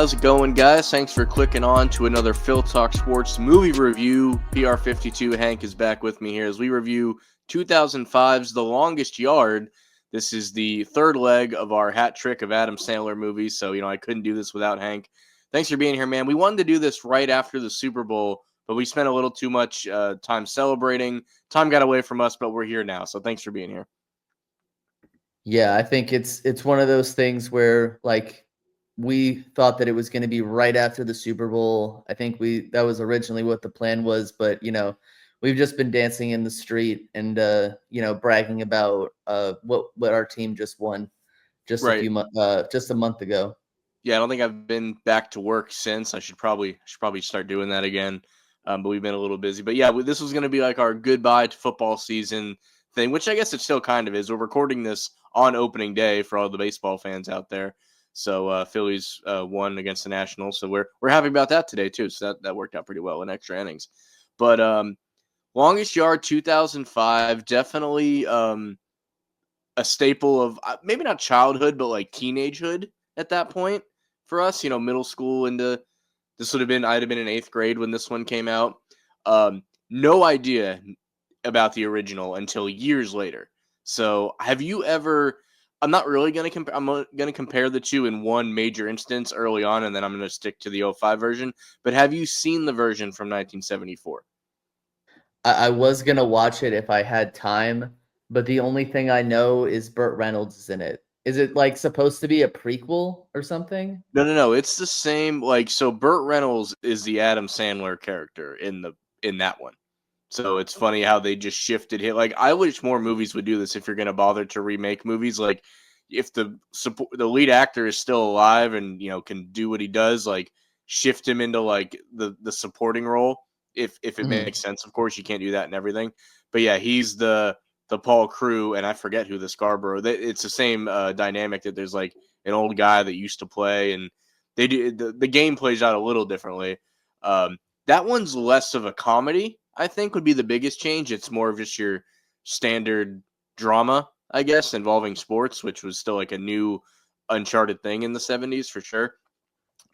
How's it going, guys? Thanks for clicking on to another Phil Talk Sports movie review. PR52 Hank is back with me here as we review 2005's The Longest Yard. This is the third leg of our hat trick of Adam Sandler movies, so, I couldn't do this without Hank. Thanks for being here, man. We wanted to do this right after the Super Bowl, but we spent a little too much time celebrating. Time got away from us, but we're here now, so thanks for being here. Yeah, I think it's one of those things where, we thought that it was going to be right after the Super Bowl. I think that was originally what the plan was, but we've just been dancing in the street and bragging about what our team just won just Right. just a month ago. Yeah, I don't think I've been back to work since. I should probably start doing that again. But we've been a little busy. But yeah, this was going to be like our goodbye to football season thing, which I guess it still kind of is. We're recording this on opening day for all the baseball fans out there. So Phillies won against the Nationals, so we're happy about that today too. So that worked out pretty well in extra innings. But Longest Yard 2005, definitely a staple of maybe not childhood, but like teenagehood at that point for us. Middle school into this I'd have been in 8th grade when this one came out. No idea about the original until years later. So have you ever? I'm not really going to compare. I'm going to compare the two in one major instance early on, and then I'm going to stick to the 05 version. But have you seen the version from 1974? I was going to watch it if I had time, but the only thing I know is Burt Reynolds is in it. Is it supposed to be a prequel or something? No. It's the same. So Burt Reynolds is the Adam Sandler character in that one. So it's funny how they just shifted it. I wish more movies would do this if you're going to bother to remake movies. If the lead actor is still alive and, can do what he does, shift him into the supporting role. If it makes sense, of course, you can't do that and everything. But yeah, he's the Paul Crew, and I forget who the Scarborough. It's the same dynamic that there's an old guy that used to play, and they do the game plays out a little differently. That one's less of a comedy, I think, would be the biggest change. It's more of just your standard drama, I guess, involving sports, which was still a new uncharted thing in the 70s for sure.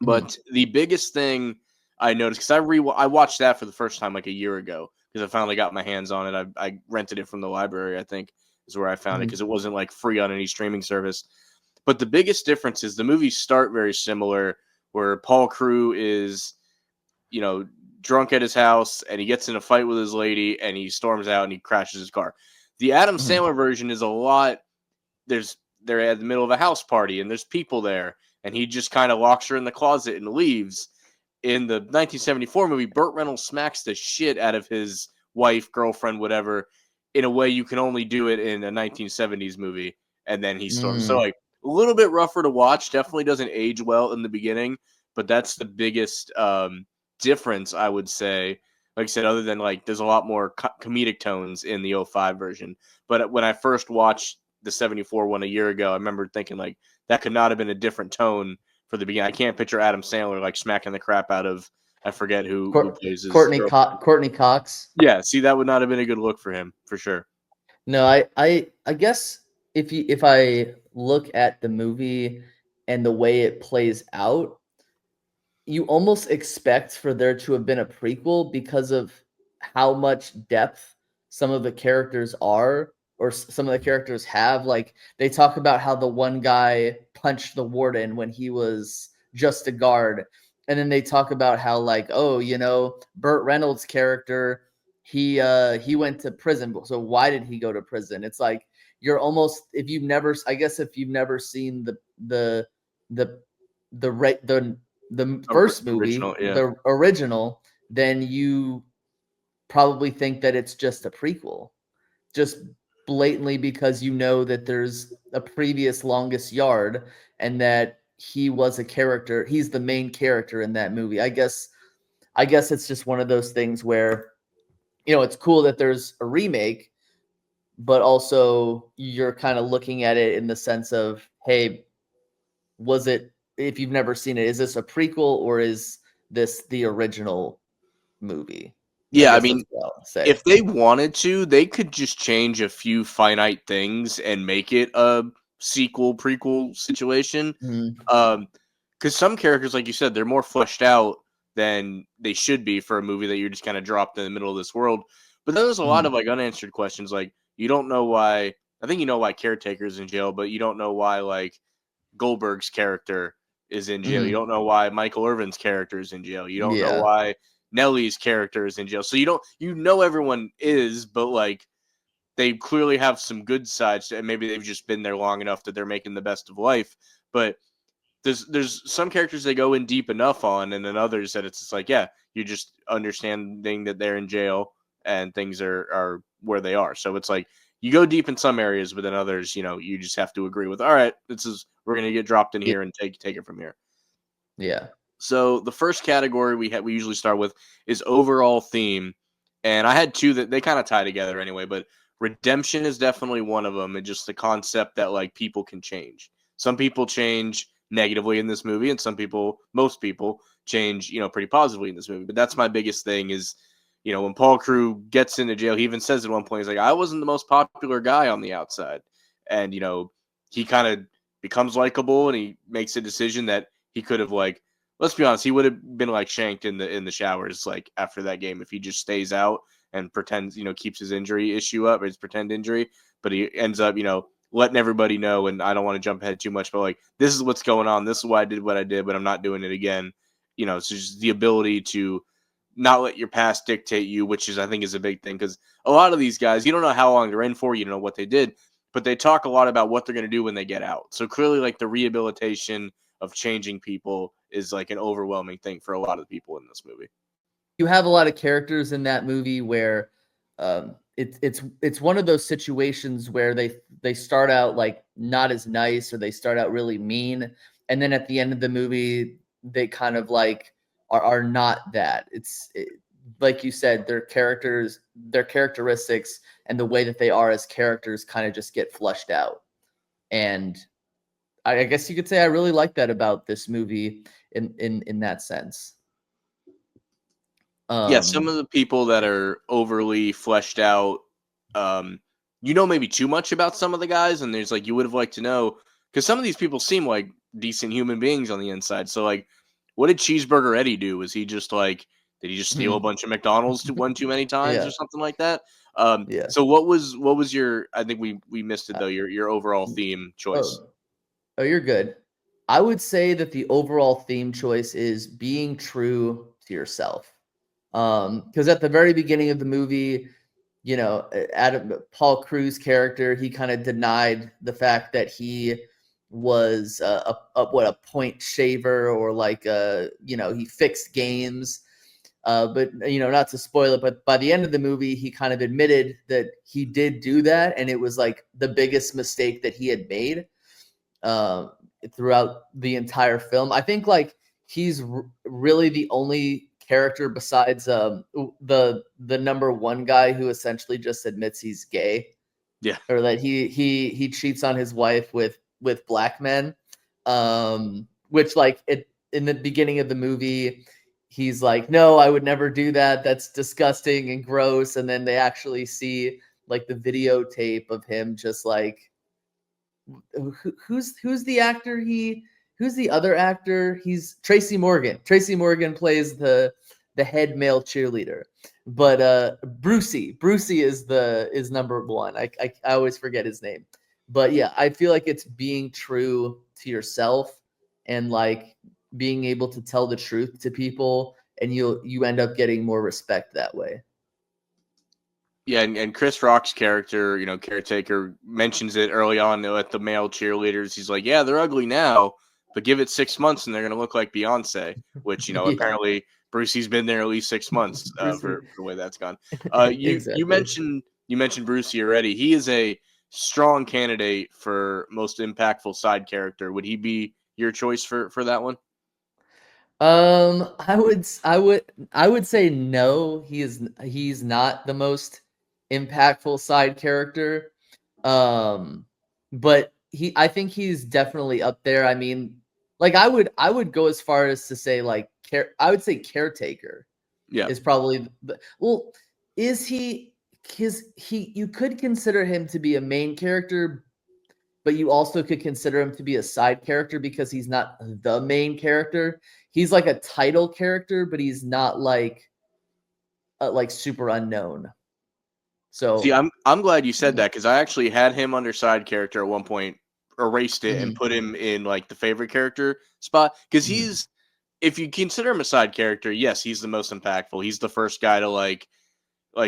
But the biggest thing I noticed, because I watched that for the first time a year ago, because I finally got my hands on it. I rented it from the library, I think, is where I found it, because it wasn't free on any streaming service. But the biggest difference is the movies start very similar, where Paul Crew is, drunk at his house, and he gets in a fight with his lady, and he storms out and he crashes his car. The Adam Sandler version is a lot. They're at the middle of a house party, and there's people there, and he just kind of locks her in the closet and leaves. In the 1974 movie, Burt Reynolds smacks the shit out of his wife, girlfriend, whatever, in a way you can only do it in a 1970s movie, and then he storms. So, a little bit rougher to watch. Definitely doesn't age well in the beginning, but that's the biggest difference, I would say. Like I said, other than there's a lot more comedic tones in the 05 version. But when I first watched the 74 one a year ago, I remember thinking that could not have been a different tone for the beginning. I can't picture Adam Sandler smacking the crap out of, I forget who plays his Courtney Cox. Yeah, see, that would not have been a good look for him for sure. No, I guess if I look at the movie and the way it plays out, you almost expect for there to have been a prequel because of how much depth some of the characters are, or some of the characters have. They talk about how the one guy punched the warden when he was just a guard. And then they talk about how Burt Reynolds' character, he went to prison. So why did he go to prison? It's you're almost, if you've never seen the first movie, the original, then you probably think that it's just a prequel, just blatantly because that there's a previous Longest Yard and that he was a character. He's the main character in that movie. I guess it's just one of those things where, it's cool that there's a remake, but also you're kind of looking at it in the sense of, hey, if you've never seen it, is this a prequel or is this the original movie? Yeah, I mean, if they wanted to, they could just change a few finite things and make it a sequel, prequel situation. because some characters, like you said, they're more fleshed out than they should be for a movie that you're just kind of dropped in the middle of this world. But then there's a lot Mhm. of like unanswered questions. Like you don't know why. I think you know why Caretaker's in jail, but you don't know why like Goldberg's character is in jail. You Mhm. don't know why Michael Irvin's character is in jail. You don't know Yeah. why Nellie's character is in jail. So you know everyone is, but like they clearly have some good sides, and maybe they've just been there long enough that they're making the best of life. But there's some characters they go in deep enough on, and then others that it's just like, yeah, you're just understanding that they're in jail and things are where they are. So it's like you go deep in some areas, but then others, you just have to agree with. All right, we're gonna get dropped in Yeah. here and take it from here. Yeah. So the first category we usually start with is overall theme, and I had two that they kind of tie together anyway. But redemption is definitely one of them, and just the concept that like people can change. Some people change negatively in this movie, and most people change, pretty positively in this movie. But that's my biggest thing is, when Paul Crew gets into jail, he even says at one point, he's like, I wasn't the most popular guy on the outside, and he kind of becomes likable, and he makes a decision that he could have like, let's be honest, he would have been like shanked in the showers like after that game if he just stays out and pretends, keeps his injury issue up or his pretend injury, but he ends up, letting everybody know. And I don't want to jump ahead too much, but like this is what's going on. This is why I did what I did, but I'm not doing it again. So just the ability to not let your past dictate you, which is I think is a big thing because a lot of these guys, you don't know how long they're in for, you don't know what they did, but they talk a lot about what they're going to do when they get out. So clearly, like the rehabilitation of changing people is like an overwhelming thing for a lot of the people in this movie. You have a lot of characters in that movie where it's one of those situations where they start out like not as nice or they start out really mean, and then at the end of the movie they kind of like are not that. Like you said, their characteristics, and the way that they are as characters kind of just get flushed out. And I guess you could say I really like that about this movie in that sense. Yeah, some of Um, the people that are overly fleshed out, um, maybe too much about some of the guys, and there's like you would have liked to know because some of these people seem like decent human beings on the inside. So like, what did Cheeseburger Eddie do? Was he just like did he just steal a bunch of McDonald's one too many times or yeah, something like that? yeah. So what was your? I think we missed it Uh, though. Your overall theme choice. oh, oh, you're good. I would say that the overall theme choice is being true to yourself. Because at the very beginning of the movie, Adam Paul Crew's character, he kind of denied the fact that he was a point shaver or like he fixed games. But not to spoil it, but by the end of the movie, he kind of admitted that he did do that, and it was like the biggest mistake that he had made uh, throughout the entire film. I think like he's really the only character besides the number one guy who essentially just admits he's gay, Yeah. or that he cheats on his wife with black men. Which like it in the beginning of the movie, he's like, no, I would never do that. That's disgusting and gross. And then they actually see like the videotape of him just like who's the actor who's the other actor? He's Tracy Morgan. Tracy Morgan plays the head male cheerleader. But Brucey is number one. I always forget his name. But yeah, I feel like it's being true to yourself and like being able to tell the truth to people, and you end up getting more respect that way. Yeah, and Chris Rock's character, caretaker, mentions it early on at the male cheerleaders. He's like, "Yeah, they're ugly now, but give it 6 months and they're gonna look like Beyonce." Which Yeah. apparently Brucey's been there at least 6 months for Brucey. the way that's gone. You Exactly. mentioned Brucey already. He is a strong candidate for most impactful side character. Would he be your choice for that one? I would say no. He's not the most impactful side character. Um, but I think he's definitely up there. I mean, like I would go as far as to say like I would say caretaker Yeah, is probably well, is he his he you could consider him to be a main character, but you also could consider him to be a side character because he's not the main character. He's like a title character, but he's not like super unknown. See, So, I'm glad you said that because I actually had him under side character at one point, erased it, and mhm, put him in like the favorite character spot because mhm, he's if you consider him a side character, yes, he's the most impactful. He's the first guy to like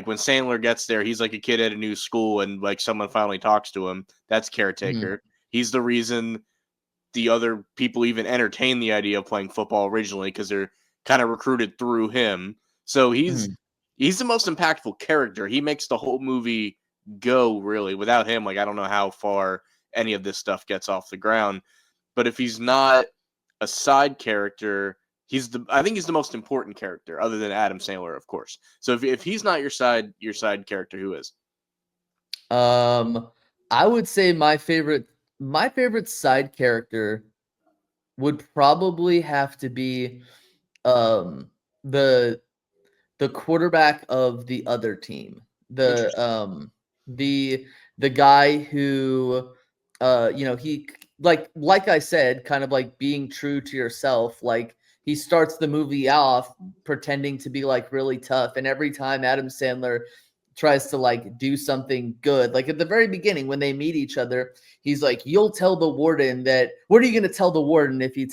when Sandler gets there, he's like a kid at a new school and like someone finally talks to him. That's mhm, caretaker. He's the reason the other people even entertain the idea of playing football originally because they're kind of recruited through him. So mhm. he's the most impactful character. He makes the whole movie go really. Without him, like I don't know how far any of this stuff gets off the ground. But if he's not a side character, I think he's the most important character other than Adam Sandler, of course. So if he's not your side character, who is? Um, I would say my favorite side character would probably have to be um the the quarterback of the other team. The Interesting. the the guy who he like I said, kind of like being true to yourself, like he starts the movie off pretending to be like really tough, and every time Adam Sandler tries to like do something good, like at the very beginning when they meet each other, he's like, "You'll tell the warden that what are you going to tell the warden if he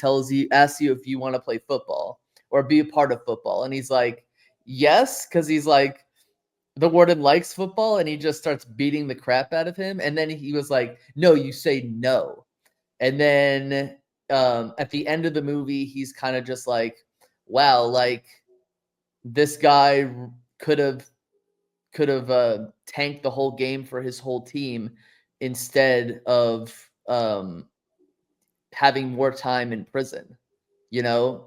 asks you if you want to play football or be a part of football?" And he's like, yes, because he's like, the warden likes football, and he just starts beating the crap out of him. And then he was like, no, you say no. And then at the end of the movie, he's kind of just like, wow, like this guy could have tanked the whole game for his whole team instead of having more time in prison.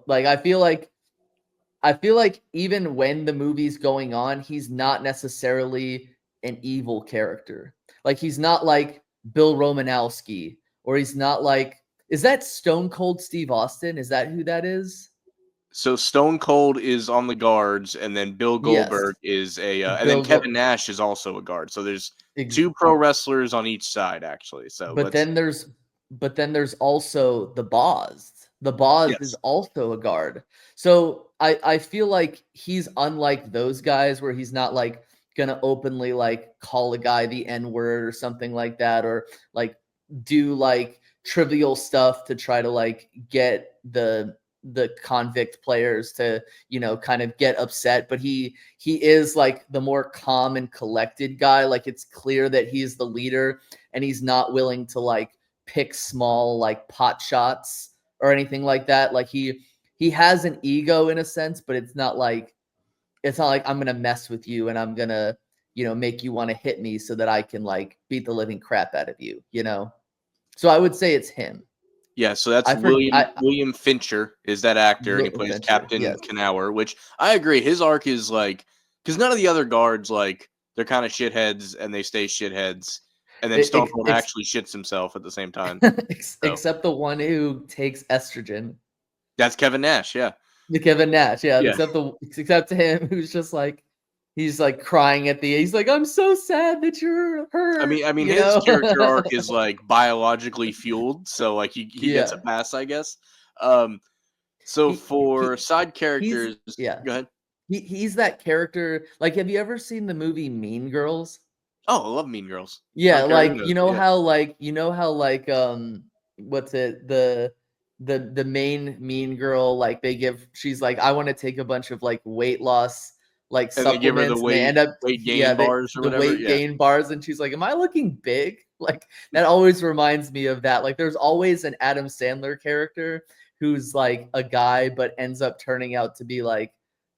Like I feel like even when the movie's going on, he's not necessarily an evil character. Like he's not like Bill Romanowski, or he's not like, is that Stone Cold Steve Austin? Is that who that is? So Stone Cold is on the guards, and then Bill Yes. Goldberg is and then Bill Kevin Go Nash is also a guard. So there's ex- two pro wrestlers on each side, actually. So but let's then there's but then there's also the Boz. The Boz is yes. also a guard. So I feel like he's unlike those guys where he's not like gonna openly like call a guy the N-word or something like that, or like do like trivial stuff to try to like get the convict players to kind of get upset. But he is like the more calm and collected guy. Like it's clear that he's the leader, and he's not willing to like pick small like pot shots or anything like that. Like he has an ego in a sense, but it's not like I'm gonna mess with you and I'm gonna make you want to hit me so that I can like beat the living crap out of you. So I would say it's him. Yeah, so that's I for William I William Fincher is that actor, and he plays Adventure, Captain yes. Knauer, which I agree. His arc is like because none of the other guards like they're kind of shitheads and they stay shitheads, and then Stone Ex- Cold ex- actually shits himself at the same time. So except the one who takes estrogen. that's Kevin Nash. Yeah, The Kevin Nash, yeah, yeah. except him, who's just like he's like crying at the he's like, "I'm so sad that you're I hurt," mean, I mean, you his know? character arc is like biologically fueled, so like he gets a Yeah. pass, I guess. Um, so He for he side he's characters, yeah. go ahead. He's that character. Like, have you ever seen the movie Mean Girls? Oh, I love Mean Girls. Yeah, Frank like, Garinos, you know yeah, how like you know how like, what's it? The main mean girl, like, she's like, "I wanna take a bunch of, like, weight loss, like, and they give her the supplements," and they end up weight yeah, gain bars or the whatever. weight Yeah, gain bars, and she's like, "Am I looking big?" Like, that always reminds me of that. Like, there's always an Adam Sandler character who's, like, a guy, but ends up turning out to be, like,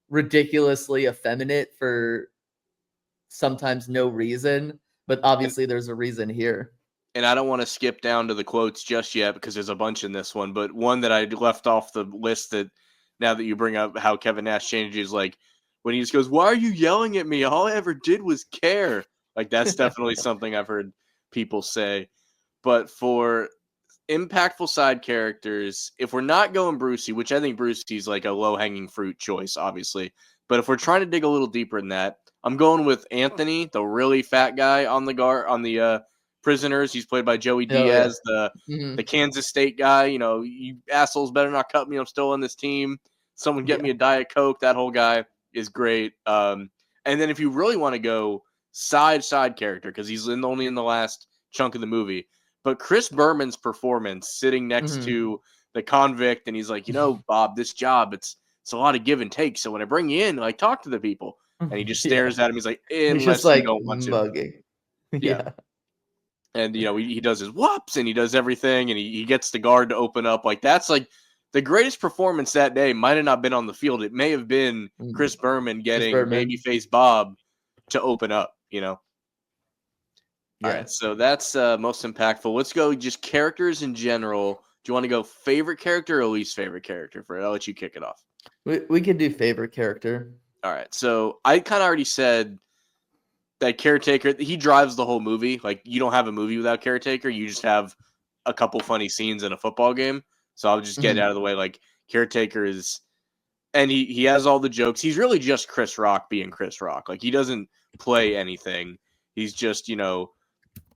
ridiculously effeminate for sometimes no reason, but and obviously there's a reason here. and I don't want to skip down to the quotes just yet because there's a bunch in this one, but one that I left off the list that now that you bring up how Kevin Nash changes, like when he just goes, "Why are you yelling at me? All I ever did was care." Like that's definitely something I've heard people say. But for impactful side characters, if we're not going Brucey, which I think Brucey's like a low hanging fruit choice, obviously, but if we're trying to dig a little deeper in that, I'm going with Anthony, the really fat guy on the Prisoners. He's played by Joey Oh, yeah. Diaz, the Mhm. Kansas State guy. You know, you assholes better not cut me. I'm still on this team. Someone get Yeah. me a Diet Coke. That whole guy is great. And then if you really want to go side character, because he's only in the last chunk of the movie, but Chris Berman's performance sitting next Mhm. to the convict, and he's like, Bob, this job, it's a lot of give and take. So when I bring you in, like, talk to the people. And he just Yeah. stares at him. He's like, He's just, unless you like, don't want to. mugging. Yeah. Yeah. And, he does his whoops and he does everything and he gets the guard to open up. Like, that's like the greatest performance that day might have not been on the field. It may have been Mm. Chris Berman Chris getting Berman. babyface Bob to open up, All Yeah. right. So that's most impactful. Let's go just characters in general. Do you want to go favorite character or least favorite character? I'll let you kick it off. We could do favorite character. All right. So I kind of already said that Caretaker, he drives the whole movie. Like, you don't have a movie without Caretaker. You just have a couple funny scenes in a football game. So I'll just get it Mhm. out of the way. Like, Caretaker is, and he has all the jokes. He's really just Chris Rock being Chris Rock. Like, he doesn't play anything. He's just,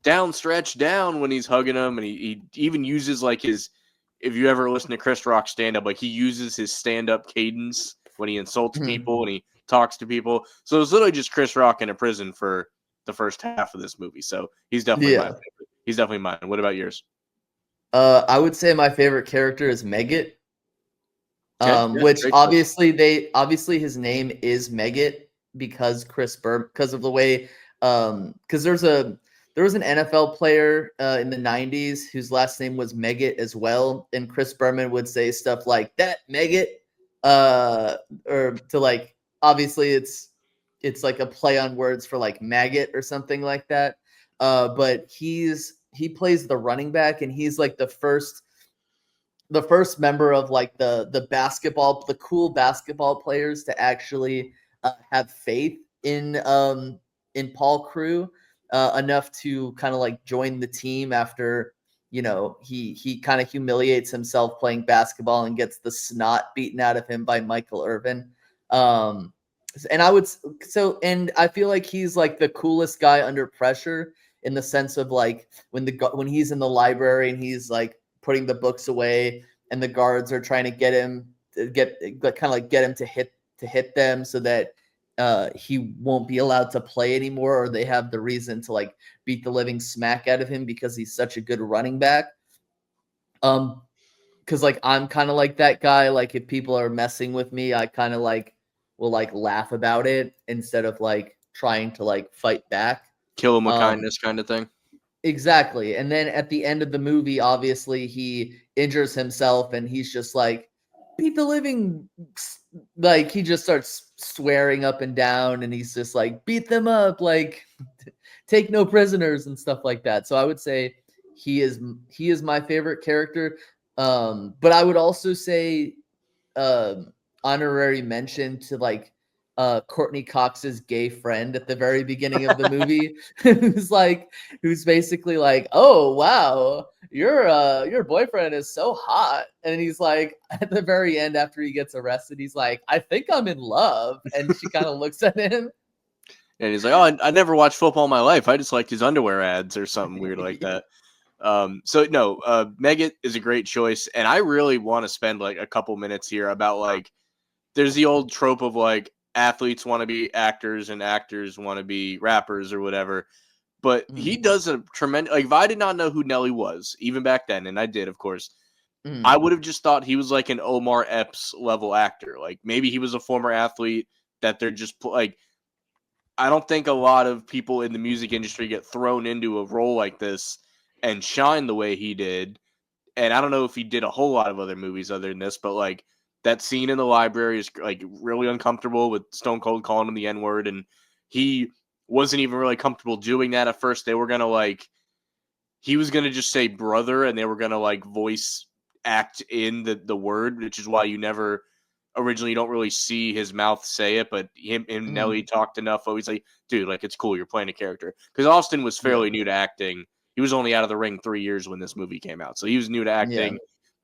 down, stretch, down when he's hugging him. And he even uses, like, if you ever listen to Chris Rock stand up, like, he uses his stand up cadence when he insults Mhm. people and he talks to people. So it's literally just Chris Rock in a prison for the first half of this movie. So he's definitely my Yeah. favorite. He's definitely mine. What about yours? I would say my favorite character is Megget. Okay, yeah, Which great choice. obviously his name is Megget because of the way because there was an NFL player in the 90s whose last name was Megget as well, and Chris Berman would say stuff like that Megget, uh, or to like obviously it's like a play on words for like maggot or something like that. But he plays the running back, and he's like the first member of like the cool basketball players to actually have faith in Paul Crew enough to kind of like join the team after he kind of humiliates himself playing basketball and gets the snot beaten out of him by Michael Irvin. um and I feel like he's like the coolest guy under pressure, in the sense of like when he's in the library and he's like putting the books away, and the guards are trying to get him to hit them so that he won't be allowed to play anymore, or they have the reason to like beat the living smack out of him because he's such a good running back. Um, because like I'm kind of like that guy. Like if people are messing with me, I kind of like will like laugh about it instead of like trying to like fight back. Kill him with Um, kindness kind of thing. Exactly. And then at the end of the movie, obviously he injures himself and he's just like, beat the living, like he just starts swearing up and down, and he's just like, beat them up, like take no prisoners and stuff like that. So I would say he is my favorite character. But I would also say honorary mention to like Courtney Cox's gay friend at the very beginning of the movie, who's basically like, "Oh wow, your boyfriend is so hot," and he's like at the very end after he gets arrested, he's like, "I think I'm in love," and she kind of looks at him. And he's like, "Oh, I never watched football in my life. I just liked his underwear ads or something weird like Yeah. that." So no, Megget is a great choice, and I really want to spend like a couple minutes here about like there's the old trope of like athletes want to be actors and actors want to be rappers or whatever. But he Mm, does a tremendous like if I did not know who Nelly was, even back then, and I did, of course, I mm, would have just thought he was like an Omar Epps level actor. Like maybe he was a former athlete that they're just like I don't think a lot of people in the music industry get thrown into a role like this and shine the way he did. And I don't know if he did a whole lot of other movies other than this, but like that scene in the library is like really uncomfortable with Stone Cold calling him the N word, and he wasn't even really comfortable doing that at first. They were gonna like he was gonna just say brother, and they were gonna like voice act in the word, which is why you never originally you don't really see his mouth say it, but him and Nelly mm, talked enough. Always like, dude, like it's cool, you're playing a character. Because Austin was yeah, fairly new to acting. He was only out of the ring 3 years when this movie came out, so he was new to yeah, acting.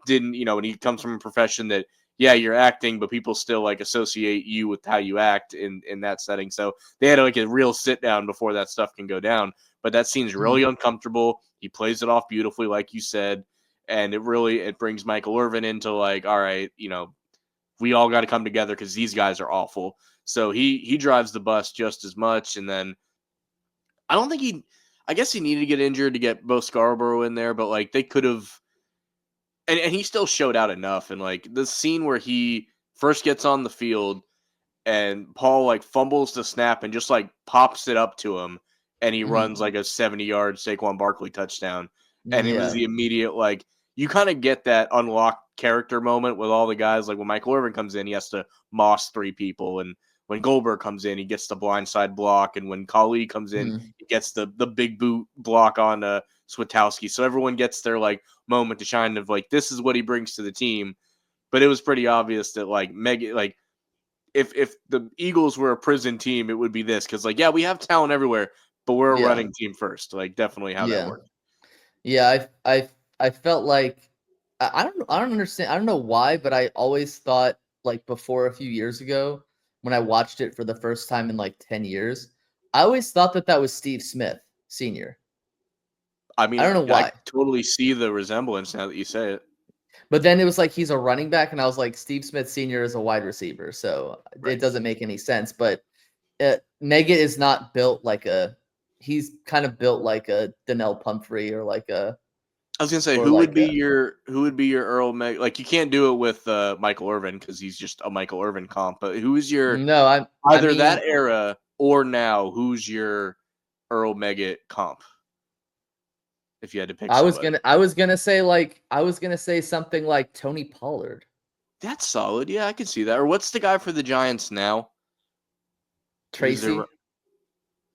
Didn't and he comes from a profession that yeah, you're acting, but people still like associate you with how you act in that setting. So they had like a real sit down before that stuff can go down. but that scene's Mhm. really uncomfortable. He plays it off beautifully, like you said, and it brings Michael Irvin into like, all right, we all got to come together because these guys are awful. So he drives the bus just as much, and then I don't think he. I guess he needed to get injured to get Bo Scarborough in there, but like they could have, and he still showed out enough. And like the scene where he first gets on the field and Paul like fumbles the snap and just like pops it up to him, and he Mhm. runs like a 70-yard Saquon Barkley touchdown. And it was Yeah. the immediate like you kind of get that unlocked character moment with all the guys. Like when Michael Irvin comes in, he has to moss three people, and when Goldberg comes in, he gets the blindside block, and when Kali comes in, Mhm. he gets the big boot block on Switowski. So everyone gets their like moment to shine of like this is what he brings to the team. But it was pretty obvious that like if the Eagles were a prison team, it would be this because like yeah, we have talent everywhere, but we're a Yeah. running team first. Like definitely how that Yeah. worked. Yeah, I felt like I don't understand. I don't know why, but I always thought like before a few years ago when I watched it for the first time in like 10 years, I always thought that that was Steve Smith Sr. I I don't mean, know I why. totally see the resemblance now that you say it. But then it was like he's a running back and I was like Steve Smith Sr. is a wide receiver. So it Right. doesn't make any sense, but Meggett is not built like a he's kind of built like a Donnell Pumphrey I was gonna say or like a who would be your Earl Meg? Like you can't do it with Michael Irvin because he's just a Michael Irvin comp. But who's your no, I either that mean era or now? Who's your Earl Meggett comp? If you had to pick somebody, I was gonna say something like Tony Pollard. that's solid. Yeah, I can see that. Or what's the guy for the Giants now? Who's their? Tracy?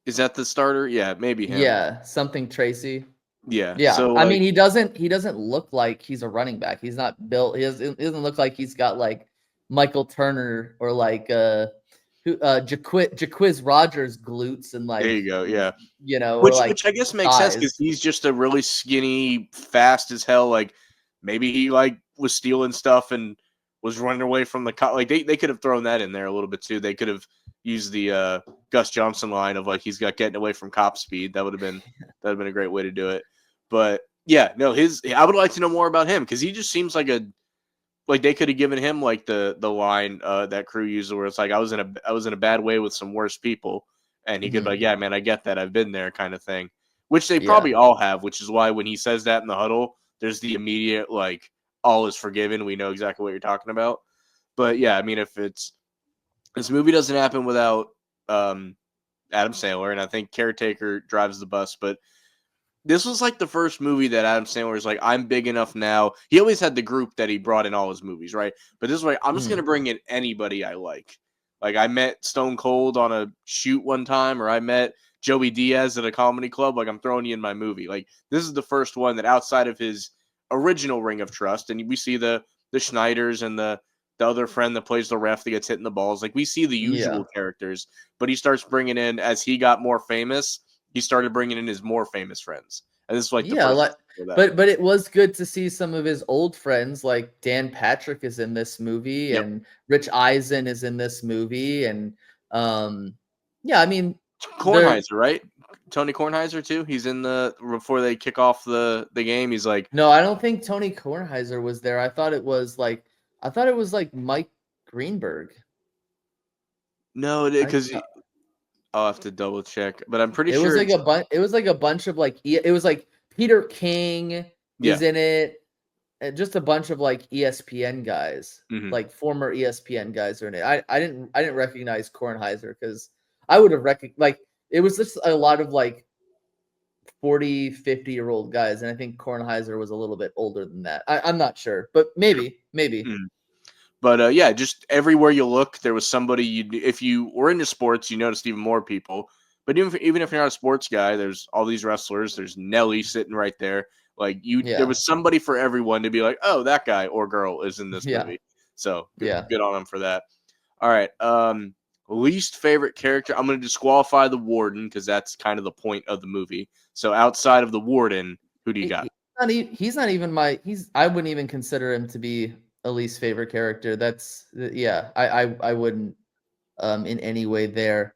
Is that the starter? Yeah, maybe him. Yeah, something Tracy. Yeah. Yeah. So I like mean he doesn't look like he's a running back. He's not built he doesn't look like he's got like Michael Turner or like Jaquiz Rogers glutes and there like you go. Yeah. or Which like I guess makes sense because thighs. he's just a really skinny, fast as hell. Like maybe he like was stealing stuff and was running away from the cop. Like they could have thrown that in there a little bit too. They could have used the Gus Johnson line of like he's got getting away from cop speed. That would have been a great way to do it. But yeah, no, his I would like to know more about him because he just seems like they could have given him like the line that crew used where it's like I was in a bad way with some worse people, and he could be like, Mhm. yeah, man, I get that, I've been there, kind of thing, which they Yeah. probably all have, which is why when he says that in the huddle, there's the immediate like all is forgiven. We know exactly what you're talking about. But yeah, I mean, if it's this movie doesn't happen without um, Adam Sandler, and I think Caretaker drives the bus, but this was like the first movie that Adam Sandler was like, I'm big enough now. He always had the group that he brought in all his movies, right? But this is like, I'm just gonna Mhm. bring in anybody I like. Like I met Stone Cold on a shoot one time, or I met Joey Diaz at a comedy club. Like I'm throwing you in my movie. Like this is the first one that outside of his original Ring of Trust, and we see the Schneiders and the other friend that plays the ref that gets hit in the balls. Like we see the Yeah. usual characters, but he starts bringing in as he got more famous he started bringing in his more famous friends. And this is like the Yeah, first like example of that. but it was good to see some of his old friends, like Dan Patrick is in this movie Yep. and Rich Eisen is in this movie, and, um, yeah, I mean, they're Kornheiser, right? Tony Kornheiser too. He's in the before they kick off the game. He's like, no, I don't think Tony Kornheiser was there. I thought it was, like, Mike Greenberg. no, I because thought I'll have to double check, but I'm pretty sure it's it was like a bunch of, like, it was, like, Peter King yeah. is in it. Just a bunch of like ESPN guys, Hmm. like former ESPN guys are in it. I didn't recognize Kornheiser because I would have recognized like it was just a lot of like 40, 50-year-old guys, and I think Kornheiser was a little bit older than that. I'm not sure, but Sure. maybe. Mhm. But yeah, just everywhere you look, there was somebody. You if you were into sports, you noticed even more people. But even if you're not a sports guy, there's all these wrestlers. There's Nelly sitting right there. Like there Yeah, was somebody for everyone to be like, oh, that guy or girl is in this yeah, movie. So good, yeah. good on them for that. All right. Least favorite character. I'm going to disqualify the warden because that's kind of the point of the movie. So outside of the warden, who do you got? He's not even my he's I wouldn't even consider him to be a least favorite character. That's yeah, I wouldn't in any way there.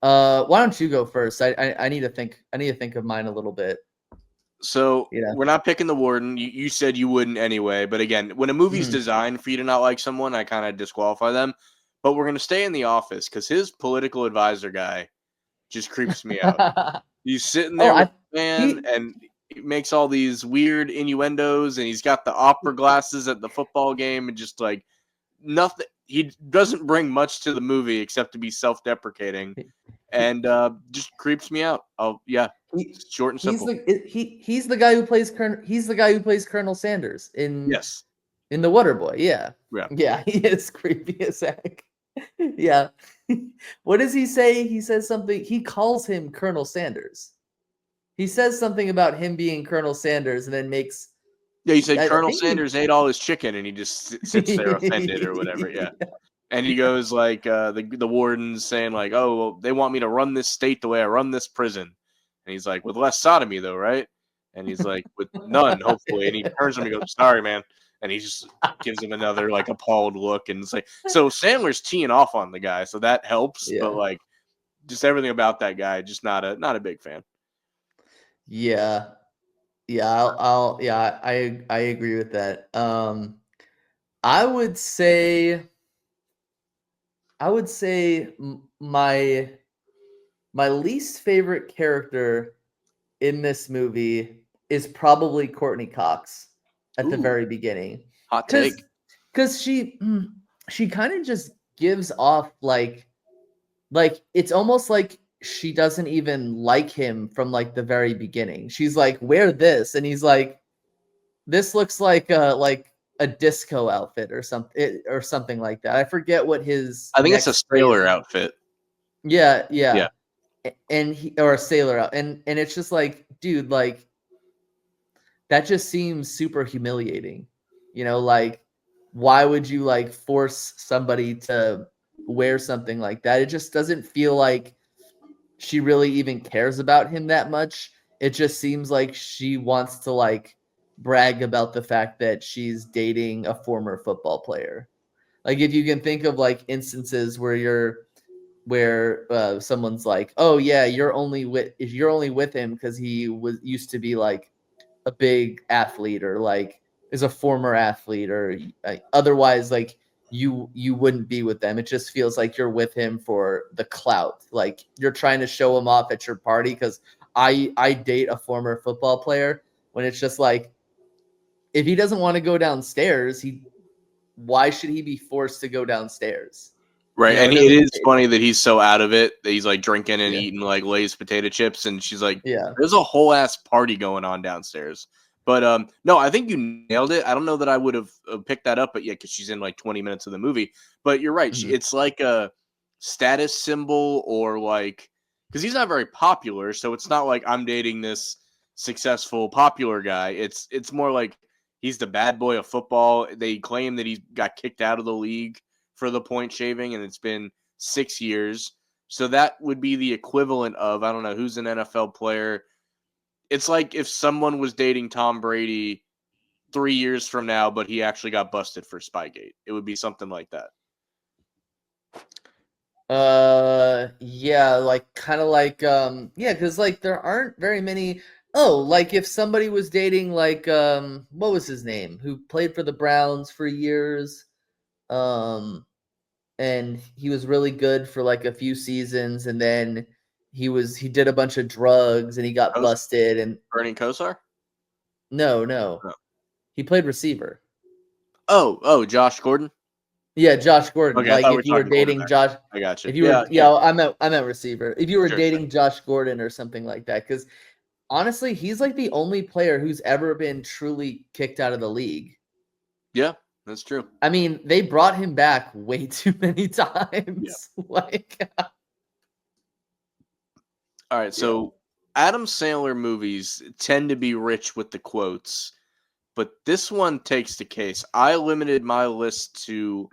Why don't you go first? I need to think. I need to think of mine a little bit. So Yeah. we're not picking the warden. You said you wouldn't anyway. But again, when a movie's Mhm. designed for you to not like someone, I kind of disqualify them. But we're gonna stay in the office because his political advisor guy just creeps me out. He's sitting Oh, there with I the man he and he makes all these weird innuendos and he's got the opera glasses at the football game and just like nothing. He doesn't bring much to the movie except to be self-deprecating and just creeps me out. Oh yeah, he short and he's simple. he's the guy who plays Colonel Sanders Yes. in The Waterboy. Yeah. Yeah. Yeah, he is creepy as heck. Yeah. What does he say? He says something. He calls him Colonel Sanders. He says something about him being Colonel Sanders, and then makes. Yeah, you said I Colonel think he. Sanders ate all his chicken and he just sits there offended or whatever. Yeah. And he goes like the warden's saying like, "Oh, well, they want me to run this state the way I run this prison," and he's like, "With less sodomy, though, right?" And he's like, "With none, hopefully." And he turns to him and goes, "Sorry, man," and he just gives him another like appalled look, and it's like, so Sandler's teeing off on the guy, so that helps, but Yeah. like, just everything about that guy, just not a big fan. Yeah. Yeah. Yeah. I agree with that. I would say. I would say my least favorite character in this movie is probably Courtney Cox at the Ooh, very beginning, hot because take. she kind of just gives off like it's almost like she doesn't even like him from like the very beginning. She's like, "Wear this," and he's like, "This looks like a disco outfit or something like that." I forget what his I think it's a next phrase. sailor outfit. Yeah, Yeah. yeah. And he or a sailor out and it's just like, dude, like that just seems super humiliating. Like why would you like force somebody to wear something like that? It just doesn't feel like she really even cares about him that much. It just seems like she wants to like brag about the fact that she's dating a former football player. Like if you can think of like instances where someone's like, "Oh yeah, you're only with him because he was used to be like a big athlete or like is a former athlete or otherwise like you wouldn't be with them." It just feels like you're with him for the clout. Like you're trying to show him off at your party because I date a former football player. When it's just like if he doesn't want to go downstairs, he why should he be forced to go downstairs? Right, and It it doesn't. is funny that he's so out of it that he's like drinking and Yeah, eating like Lay's potato chips, and she's like, yeah. "There's a whole ass party going on downstairs." But no, I think you nailed it. I don't know that I would have picked that up, but yeah, because she's in like 20 minutes of the movie. But you're right, Mhm. it's like a status symbol or like because he's not very popular, so it's not like I'm dating this successful popular guy. It's more like he's the bad boy of football. They claim that he got kicked out of the league for the point shaving, and it's been 6 years. So that would be the equivalent of I don't know who's an NFL player. It's like if someone was dating Tom Brady 3 years from now, but he actually got busted for Spygate. It would be something like that. Yeah, like kind of like yeah, because like there aren't very many. Oh, like if somebody was dating like what was his name? Who played for the Browns for years. Um and he was really good for like a few seasons and then he did a bunch of drugs and he got Kos- busted and Bernie Kosar? no, no. No. He played receiver. Oh, Josh Gordon. Yeah, Josh Gordon. Okay, I Like thought we were if you were talking dating quarterback. Josh, I got you. if you Yeah, were, yeah, yeah, I meant receiver. If you were sure, sure. dating Josh Gordon or something like that, because honestly, he's like the only player who's ever been truly kicked out of the league. Yeah, that's true. I mean, they brought him back way too many Yeah. times. Like, All right, yeah. so Adam Sandler movies tend to be rich with the quotes, but this one takes the case. I limited my list to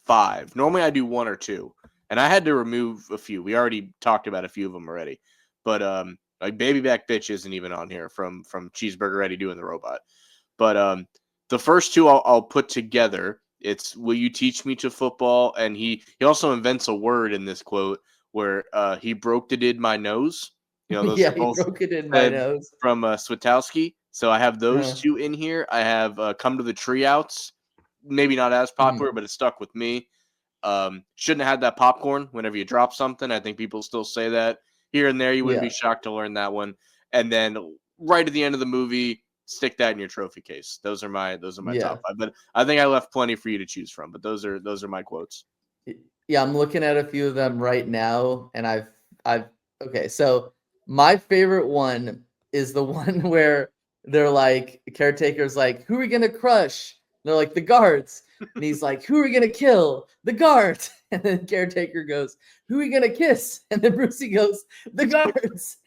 five. Normally I do one or two, and I had to remove a few. We already talked about a few of them already, but like Baby Back Bitch isn't even on here from Cheeseburger Eddie doing the robot. But the first two I'll put together. It's "Will you teach me to football?" and he also invents a word in this quote. where he broke it in my nose. You know, those Yeah, are he both broke it in my said nose. from Switowski. So I have those Uh, two in here. I have Come to the Treeouts. Maybe not as mhm. popular, but it stuck with me. Shouldn't have had that popcorn whenever you drop something. I think people still say that here and there. You wouldn't Yeah, be shocked to learn that one. And then right at the end of the movie, stick that in your trophy case. Those are my yeah. top five. But I think I left plenty for you to choose from. But those are my quotes. Y Yeah, I'm looking at a few of them right now, and I've okay, so my favorite one is the one where they're like caretaker's like, "Who are we gonna crush?" They're like, "The guards." And he's like, "Who are we gonna kill?" "The guards." And then caretaker goes, "Who are we gonna kiss?" And then Brucey goes, "The guards."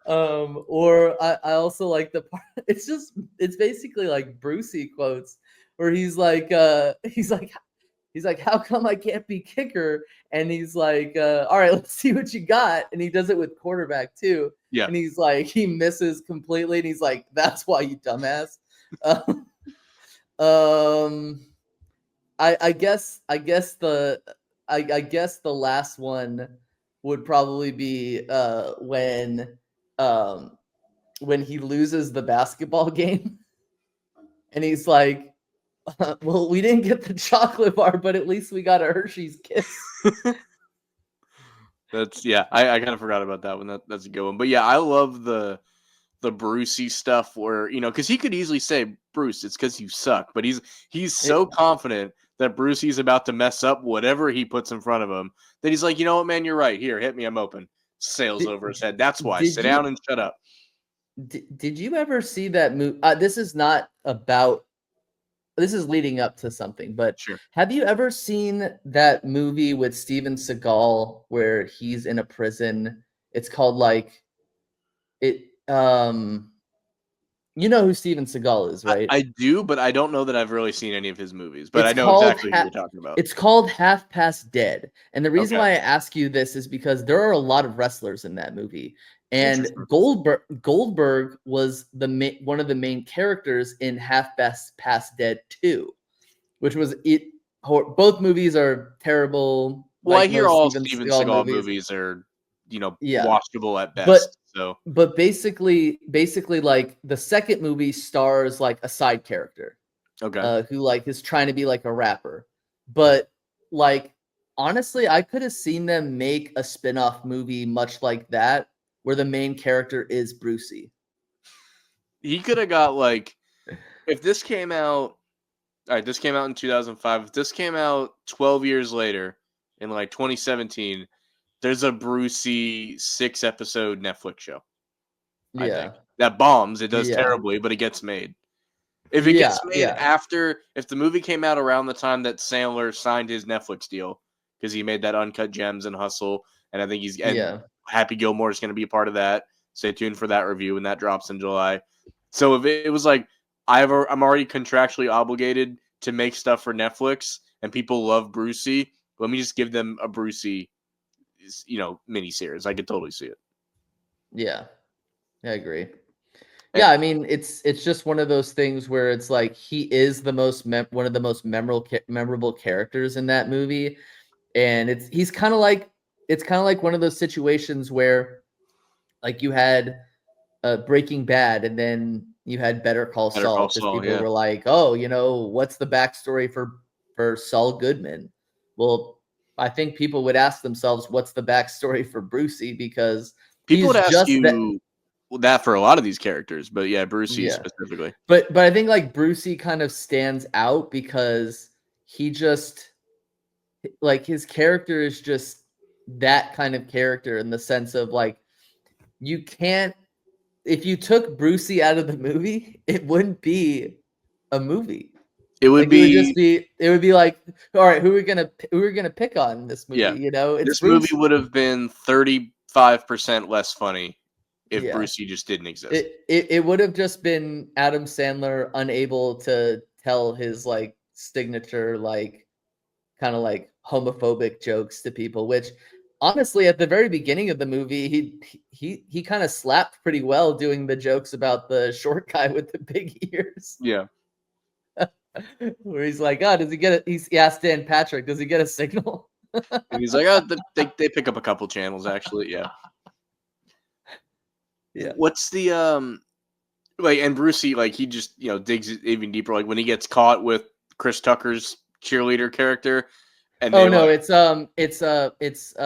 Or I also like the part it's basically like Brucey quotes where he's like, "How come I can't be kicker?" And he's like, "All right, let's see what you got." And he does it with quarterback too. Yeah. And he's like, he misses completely, and he's like, "That's why, you dumbass." um, I guess the last one would probably be um when he loses the basketball game, and he's like, "Well, we didn't get the chocolate bar, but at least we got a Hershey's Kiss." That's yeah. I kind of forgot about that one. That's a good one. But yeah, I love the Brucey stuff where because he could easily say Bruce, it's because you suck, but he's so It, confident that Brucey's about to mess up whatever he puts in front of him that he's like, you know what, man, you're right. Here, hit me, I'm open. Sails did, over his head. That's why. did Sit down you and shut up. did you ever see that movie? This is not about. This is leading up to something, but Sure. have you ever seen that movie with Steven Seagal where he's in a prison? It's called like it. You know who Steven Seagal is, right? I do, but I don't know that I've really seen any of his movies. But I It's know called exactly who you're talking about. it's called Half Past Dead. And the reason Okay. why I ask you this is because there are a lot of wrestlers in that movie. And Interesting. Goldberg was one of the main characters in Past Dead 2, which was it. Both movies are terrible, Well, I like hear most all Steven Steven Seagal Seagal movies. movies are, Yeah. watchable at But best. So but basically like the second movie stars like a side character okay. who like is trying to be like a rapper. But like honestly, I could have seen them make a spin-off movie much like that where the main character is Brucey. He could have got like if this came out all right, this came out in 2005. If this came out 12 years later in like 2017, there's a Brucey 6-episode Netflix show, I think. Yeah. That bombs. It does Yeah. terribly, but it gets made. If it Yeah. gets made Yeah. if the movie came out around the time that Sandler signed his Netflix deal, because he made that Uncut Gems and Hustle, and I think and Yeah. Happy Gilmore is going to be a part of that. Stay tuned for that review when that drops in July. So if it was like I'm already contractually obligated to make stuff for Netflix, and people love Brucey, let me just give them a Brucey, miniseries. I could totally see it. Yeah. I agree. Eh, Yeah, I mean, it's just one of those things where it's like he is the most one of the most memorable characters in that movie, and it's kind of like one of those situations where like you had Breaking Bad, and then you had Better Call Better Saul Call because Saul, people yeah. were like, "Oh, what's the backstory for Saul Goodman?" Well, I think people would ask themselves, "What's the backstory for Brucey?" Because People would he's ask just that. you that for a lot of these characters, but yeah, Brucey Yeah. specifically. But I think, like, Brucey kind of stands out because he just like, his character is just that kind of character in the sense of, like, you can't if you took Brucey out of the movie, it wouldn't be a movie. It would Like, be it would be like, "Alright, who are we gonna pick on in this yeah. movie?" It's This movie Bruce. would have been 35% less funny if Yeah. Brucey just didn't exist. It would have just been Adam Sandler unable to tell his, like, signature, like, kinda, like, homophobic jokes to people, which, honestly, at the very beginning of the movie, he kinda slapped pretty well doing the jokes about the short guy with the big ears, Yeah. where he's like, "Oh, does he get a" he asked Dan Patrick, "Does he get a signal?" And he's like, "Oh, they pick up a couple channels, actually, yeah." Yeah. What's the, like, and Brucey, like, he just, digs even deeper, like, when he gets caught with Chris Tucker's cheerleader character, and Oh, they, no, like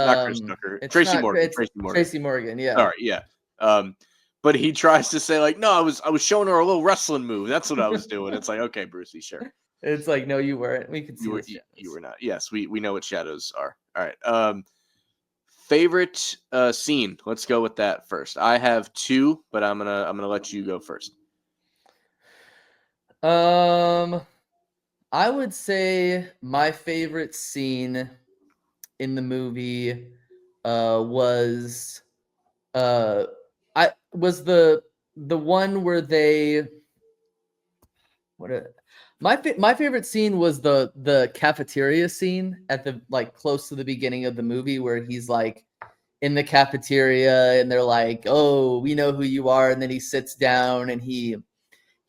not Chris Tucker, it's Tracy not Morgan, it's Tracy Morgan. Tracy Morgan, yeah. Sorry, yeah. Um, but he tries to say, like, "No, I was showing her a little wrestling move. That's what I was doing." It's like, "Okay, Brucey, sure. It's like, "No, you weren't. We could see the You shadows." were not." Yes, we know what shadows are. All right. Favorite scene. Let's go with that first. I have two, but I'm gonna let you go first. Um, I would say my favorite scene in the movie, was, uh I was the one where they what a my favorite scene was the cafeteria scene at the like, close to the beginning of the movie where he's, like, in the cafeteria and they're like, "Oh, we know who you are," and then he sits down and he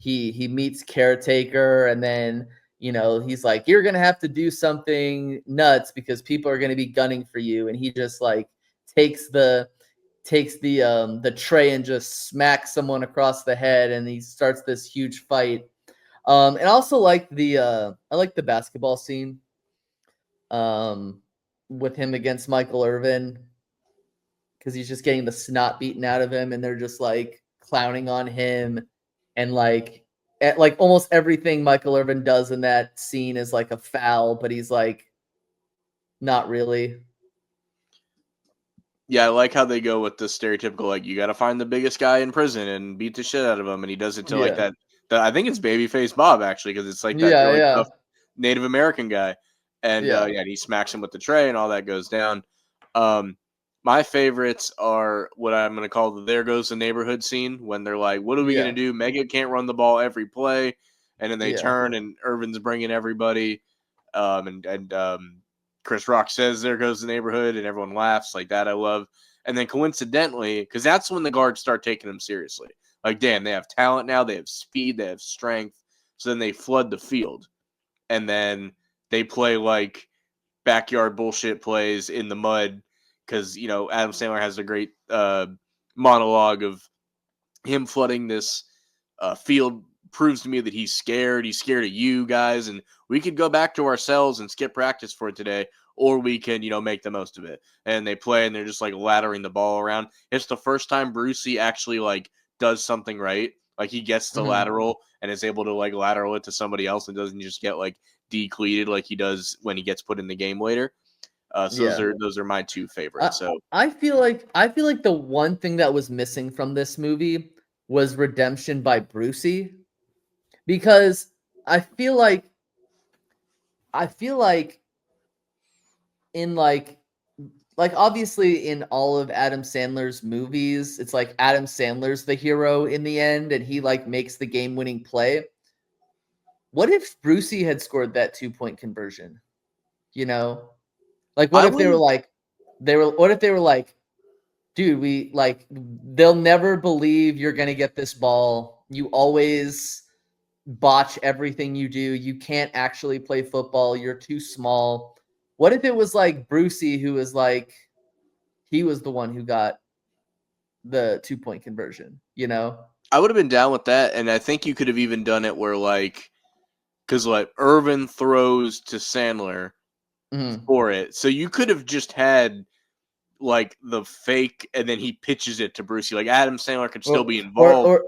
meets Caretaker, and then, he's like, "You're gonna have to do something nuts because people are gonna be gunning for you," and he just, like, takes the the tray and just smacks someone across the head, and he starts this huge fight. And I also like I like the basketball scene, um, with him against Michael Irvin because he's just getting the snot beaten out of him, and they're just like clowning on him, and like almost everything Michael Irvin does in that scene is like a foul, but he's like not really. Yeah, I like how they go with the stereotypical, like, you got to find the biggest guy in prison and beat the shit out of him, and he does it to like Yeah, that. I think it's Babyface Bob, actually, because it's like that yeah, really yeah, tough Native American guy, and yeah, yeah, and he smacks him with the tray, and all that goes down. Um, my favorites are what I'm gonna call the "There Goes the Neighborhood" scene when they're like, "What are we gonna yeah, do? Mega can't run the ball every play," and then they yeah, turn and Irvin's bringing everybody, Chris Rock says, "There goes the neighborhood," and everyone laughs like that. I love. And then coincidentally, because that's when the guards start taking them seriously. Like, damn, they have talent now. They have speed. They have strength. So then they flood the field, and then they play like backyard bullshit plays in the mud because Adam Sandler has a great monologue of him flooding this field proves to me that he's scared. He's scared of you guys, and we could go back to ourselves and skip practice for today, or we can, make the most of it. And they play, and they're just like laddering the ball around. It's the first time Brucey actually like does something right. Like he gets the mhm, lateral and is able to like lateral it to somebody else and doesn't just get like decleated like he does when he gets put in the game later. So those yeah. are those are my two I favorites. So I feel like the one thing that was missing from this movie was redemption by Brucey because I feel like I feel like in obviously in all of Adam Sandler's movies, it's like Adam Sandler's the hero in the end and he like makes the game-winning play. What if Brucey had scored that 2-point conversion? You know? Like what I if they were would. like what if they were like, dude, we like they'll never believe you're gonna get this ball. You always botch everything you do. You can't actually play football. You're too small. What if it was like Brucey who was like he was the one who got the 2-point conversion, you know? I would have been down with that, and I think you could have even done it where like because like Irvin throws to Sandler Mhm. for it, so you could have just had like the fake, and then he pitches it to Brucey. Like Adam Sandler could still Or be involved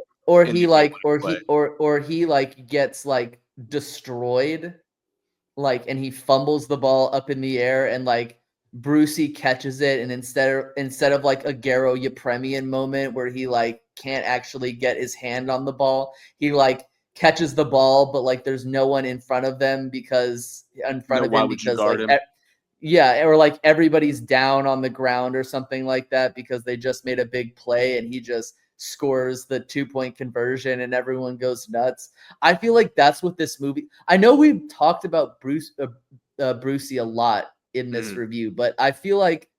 in the game winning play. or he like gets like destroyed like and he fumbles the ball up in the air and like Brucey catches it and instead of like a Garo Yepremian moment where he like can't actually get his hand on the ball, he like catches the ball but like there's no one in front No, of why him would you because guard like him? yeah, or like everybody's down on the ground or something like that because they just made a big play and he just scores the 2-point conversion and everyone goes nuts. I feel like that's what this movie. I know we've talked about Brucey a lot in this Mhm. review, but I feel like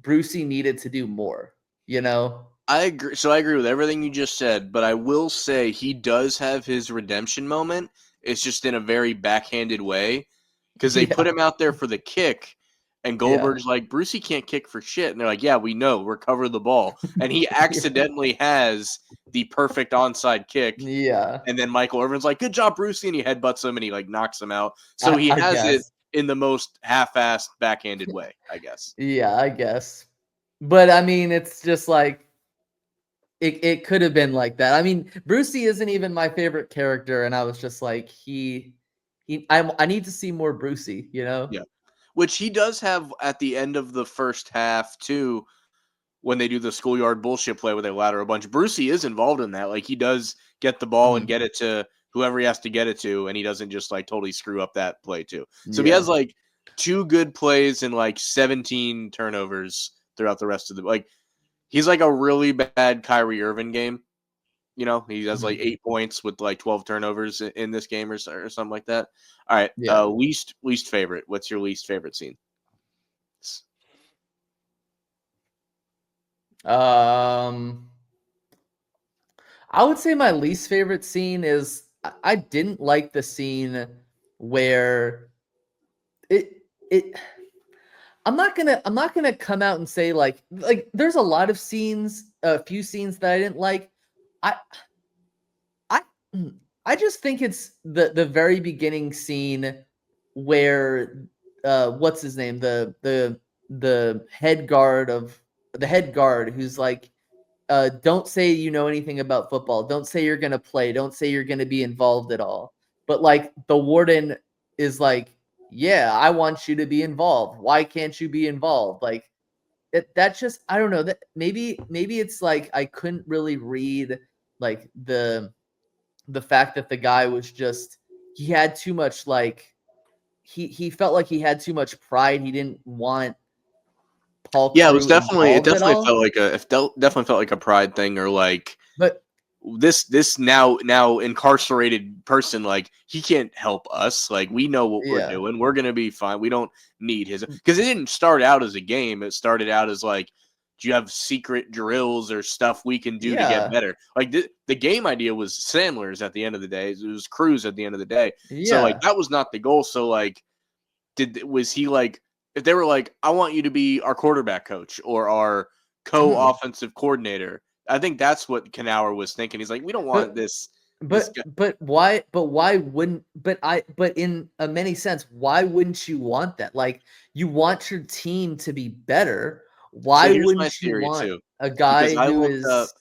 Brucey needed to do more. You know? I agree. So I agree with everything you just said, but I will say he does have his redemption moment. It's just in a very backhanded way because they put Yeah. him out there for the kick, And Yeah. Goldberg's like, Brucey can't kick for shit. And they're like, yeah, we know. Recover the ball. And he Yeah. accidentally has the perfect onside kick. Yeah. And then Michael Irvin's like, good job, Brucey. And he headbutts him and he like knocks him out. So he I has it guess. in the most half-assed backhanded way, I guess. Yeah, I guess. But I mean, it's just like it could have been like that. I mean, Brucey isn't even my favorite character, and I was just like, I need to see more Brucey, you know? Yeah. Which he does have at the end of the first half, too, when they do the schoolyard bullshit play where they ladder a bunch. Brucey is involved in that. Like, he does get the ball and Mhm. get it to whoever he has to get it to, and he doesn't just like totally screw up that play, too. So he has Yeah. like 2 good plays and like 17 turnovers throughout the rest of the like he's like a really bad Kyrie Irving game. You know, he has like Mhm. 8 points with like 12 turnovers in this game or something like that. All right, Yeah. least favorite. What's your least favorite scene? Um, I would say my least favorite scene is I didn't like the scene where it I'm not gonna come out and say like there's a lot of scenes, a few scenes that I didn't like. I I I just think it's the very beginning scene where what's his name? The head guard who's like don't say you know anything about football. Don't say you're gonna play. Don't say you're gonna be involved at all. But like the warden is like, yeah, I want you to be involved. Why can't you be involved? Like that's just I don't know that maybe it's like I couldn't really read like the fact that the guy was just he had too much like he felt like he had too much pride. He didn't want Paul Yeah, it was Crew definitely involved at all. definitely felt like a pride thing or like But this now incarcerated person like he can't help us like we know what we're yeah, doing, we're gonna be fine, we don't need his because it didn't start out as a game, it started out as like do you have secret drills or stuff we can do to get yeah, better like the game idea was Sandler's at the end of the day, it was Cruz at the end of the day, so like yeah. that was not the goal, so like was he like if they were like I want you to be our quarterback coach or our Mhm. co-offensive coordinator, I think that's what Knauer was thinking. He's like, we don't want But this guy. but why wouldn't but in a many sense, why wouldn't you want that? Like you want your team to be better. So Why here's my wouldn't you theory want too, a because guy who is